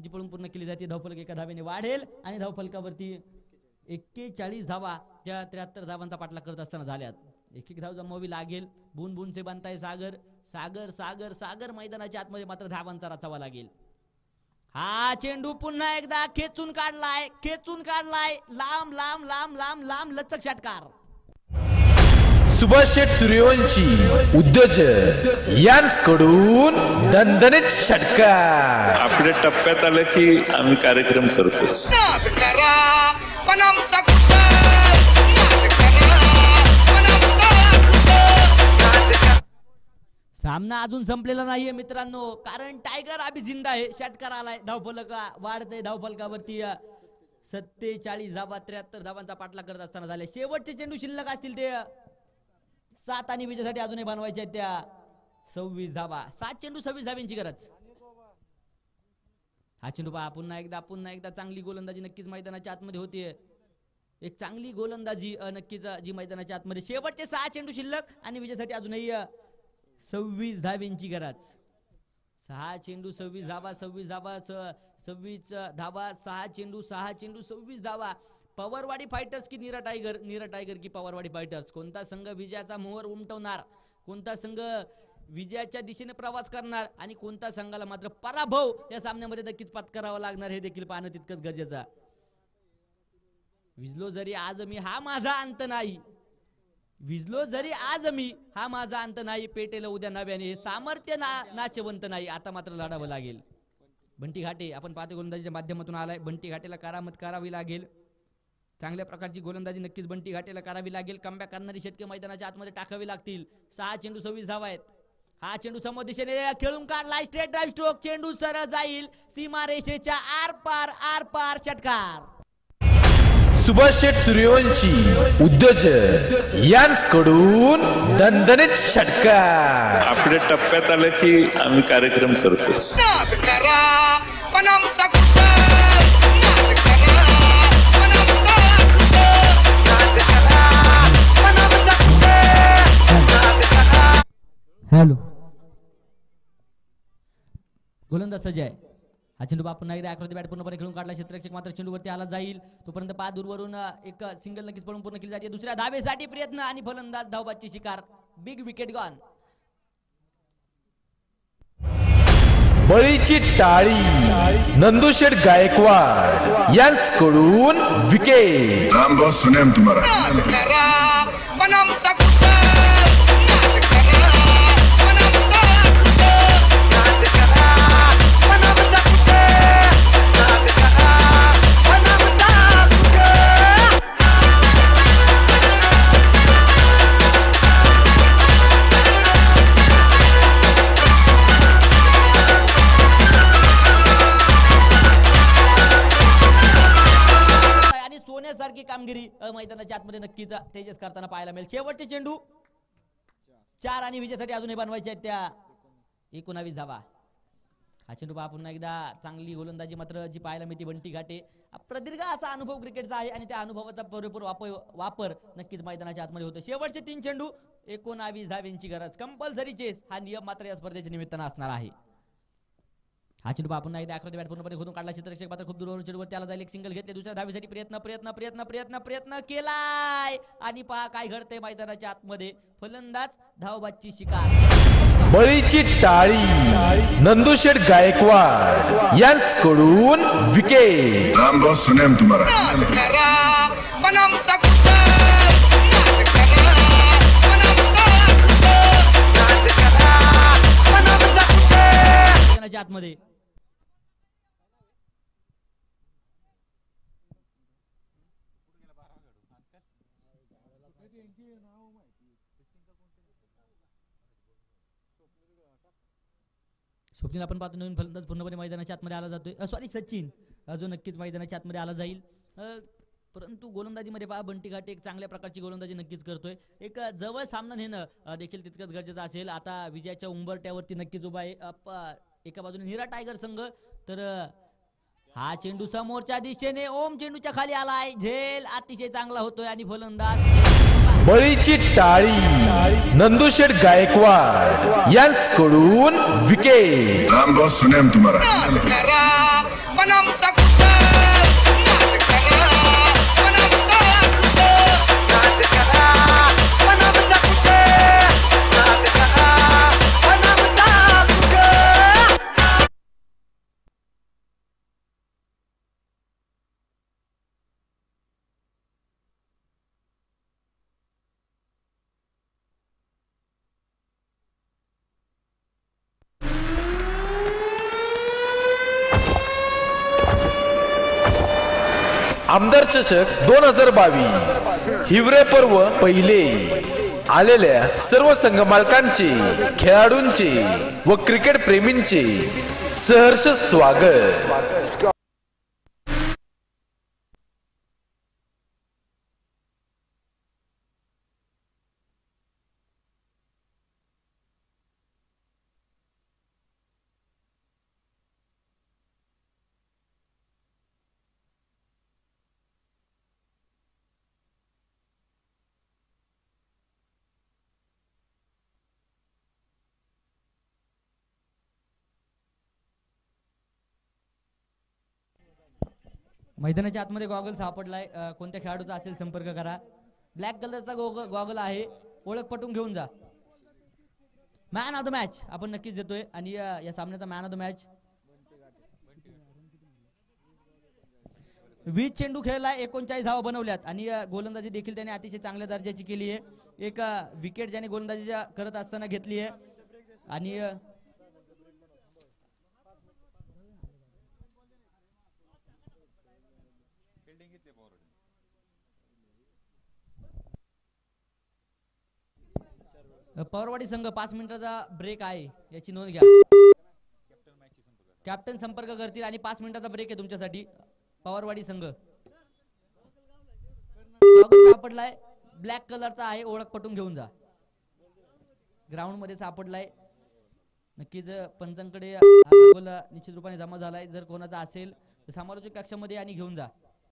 F: जी पळून पूर्ण केली जाते. धावफलक एका धावेने वाढेल आणि धावफलकावरती 41 धावा ज्या 73 धावांचा पाठलाग करत असताना झाल्यात. एक धाव जमवावी लागेल. बून बून से बनताय सागर सागर सागर सागर मैदानाच्या आतमध्ये मात्र धावांचा रचावा लागेल. हा चेंडू पुन्हा एकदा खेचून काढलाय लांब लांब लांब लांब लांब लचक षटकार.
C: सुभाष शेठ सूर्यवंशी उद्योजक यांकडून दणदणीत षटकार.
D: आपल्या टप्प्यात आलं की आम्ही कार्यक्रम करतोच.
F: सामना अजून संपलेला नाहीये मित्रांनो, कारण टायगर अभि जिंदा आहे. षटकार आलाय. धावफलक वाढतंय. धावफलकावरती 47 धावा 73 धावांचा पाठलाग करत असताना झाले. शेवटचे चेंडू शिल्लक असतील ते 7 आणि विजयासाठी अजूनही बनवायचे आहेत त्या 26 धावा. 7 चेंडू 26 धाव्यांची गरज. हा चेंडू पहा पुन्हा एकदा चांगली गोलंदाजी नक्कीच मैदानाच्या आतमध्ये होतीये. एक चांगली गोलंदाजी नक्कीच जी मैदानाच्या आतमध्ये. शेवटचे 6 चेंडू शिल्लक आणि विजयासाठी अजूनही 26 धाव्यांची गरज. 6 चेंडू 26 धावा 26 धावा 26 धावा 6 चेंडू 26 धावा. पवारवाडी फायटर्स की नीरा टायगर की पवारवाडी फायटर्स. कोणता संघ विजयाचा मोहर उमटवणार, कोणता संघ विजयाच्या दिशेने प्रवास करणार आणि कोणता संघाला मात्र पराभव या सामन्यामध्ये नक्कीच पत्करावा लागणार हे देखील पाहणं तितकंच गरजेचं. विजलो जरी आज मी हा माझा अंत नाही, विजलो जरी आज मी हा माझा अंत नाही, पेटेल उद्या नव्याने हे सामर्थ्य नाशवंत नाही. आता मात्र लढावं लागेल. बंटी घाटे आपण पाहतो गोलंदाजीच्या माध्यमातून आलाय. बंटी घाटेला करामत करावी लागेल. चांगल्या प्रकारची गोलंदाजी नक्कीच बंटी घाटेला करावी लागेल. कमबॅक करणारी षटके मैदानाच्या आतमध्ये टाकावी लागतील. 6 चेंडू 26 धावा आहेत. हा चेंडू समोर दिशेने खेळून काढलाय. Straight drive stroke. चेंडू सरळ जाईल सीमा रेषेच्या आर पार षटकार.
C: सुभाष शेठ सूर्यवंशी उद्योजक यांकडून दणदणीत षटकार.
D: आपल्या टप्प्यात आलं की आम्ही कार्यक्रम करतोच.
F: हॅलो गोलंदाज सज्ज आहे. हा चेंडू पुन्हा एकदा आकृती बॅट पूर्णपणे खेळून काढला. क्षेत्ररक्षक मात्र चेंडूवरती आला जाईल. तोपर्यंत पा दूरवरून एक सिंगल नक्कीच पळून पूर्ण केली जाते. दुसऱ्या धावेसाठी प्रयत्न आणि फलंदाज धावबादची शिकार. Big wicket gone.
C: बळीची टाळी नंदुशेठ गायकवाड यांकडून विकेट.
E: नाम बहुत सुने हम तुम्हारा.
F: कामगिरी मैदानाच्या आतमध्ये नक्कीच तेजस करताना पाहायला मिळेल. शेवटचे चेंडू 4 आणि विजयासाठी अजूनही बनवायचे आहेत त्या 19 धावा. हा चेंडू पुन्हा एकदा चांगली गोलंदाजी मात्र जी पाहायला मिळते बंटी घाटे. प्रदीर्घ असा अनुभव क्रिकेटचा आहे आणि त्या अनुभवाचा पुरेपूर वापर नक्कीच मैदानाच्या आतमध्ये होतो. शेवटचे 3 चेंडू 19 धाव्यांची गरज. कंपल्सरी चेस हा नियम मात्र या स्पर्धेच्या निमित्तानं असणार आहे. हा चेंडू पुन्हा एकदा आकृती बॅट पूर्णपणे खोदून काढला. क्षेत्ररक्षक मात्र खूप दूरवरून चेंडूवरती आला जाईल. एक सिंगल घेतले. दुसऱ्या धावेसाठी प्रयत्न केलाय आणि पहा काय घडतंय मैदानाच्या आतमध्ये. फलंदाज धावबादची शिकार.
C: बळीची टाळी नंदुशेठ गायकवाड यांकडून विकेट.
E: नाम बहुत सुने हम तुम्हारा.
F: आतमध्ये स्वप्नील आपण पाहतो नवीन फलंदाज पूर्णपणे मैदानाच्या आतमध्ये आला जातोय. सॉरी सचिन जो नक्कीच मैदानाच्या आतमध्ये आला जाईल. परंतु गोलंदाजीमध्ये पहा बंटी घाटे एक चांगल्या प्रकारची गोलंदाजी नक्कीच करतोय. एक जवळ सामना नेणं देखील तितकंच गरजेचं असेल. आता विजयाच्या उंबरट्यावरती नक्कीच उभा आहे एका बाजूने निरा टायगर संघ, तर हा चेंडू समोरच्या दिशेने ओम चेंडूच्या खाली आलाय. झेल अतिशय चांगला होतोय आणि फलंदाज
C: बळीची टाळी नंदुशेठ गायकवाड यांच्याकडून विकेट.
E: नाम बहुत सुने हम तुम्हारा.
C: आमदार चषक 2022 हिवरे पर्व पहिले. आलेल्या सर्व संघ मालकांचे, खेळाडूंचे व क्रिकेट प्रेमींचे सहर्ष स्वागत.
F: मैदानाच्या आतमध्ये गॉगल सापडलाय. कोणत्या खेळाडूचा असेल संपर्क करा. ब्लॅक कलरचा गॉगल आहे, ओळख पटवून घेऊन जा. मॅन ऑफ द मॅच आपण नक्कीच देतोय आणि या सामन्याचा मॅन ऑफ द मॅच 20 चेंडू खेळलाय, 39 धावा बनवल्यात आणि गोलंदाजी देखील त्याने अतिशय चांगल्या दर्जाची केली आहे. एक विकेट ज्याने गोलंदाजी करत असताना घेतली आहे आणि पवारवाडी संघ 5 मिनिटाचा ब्रेक आहे याची नोंद घ्या. कॅप्टन संपर्क करतील आणि 5 मिनिटाचा ब्रेक आहे तुमच्यासाठी. पवारवाडी संघ सापडलाय, ब्लॅक कलरचा आहे, ओळख पटून घेऊन जा. ग्राउंड मध्ये सापडलाय. नक्कीच पंचांकडे निश्चित रूपाने जमा झालाय. जर कोणाचा असेल तर समालोचक कक्षामध्ये आणि घेऊन जा.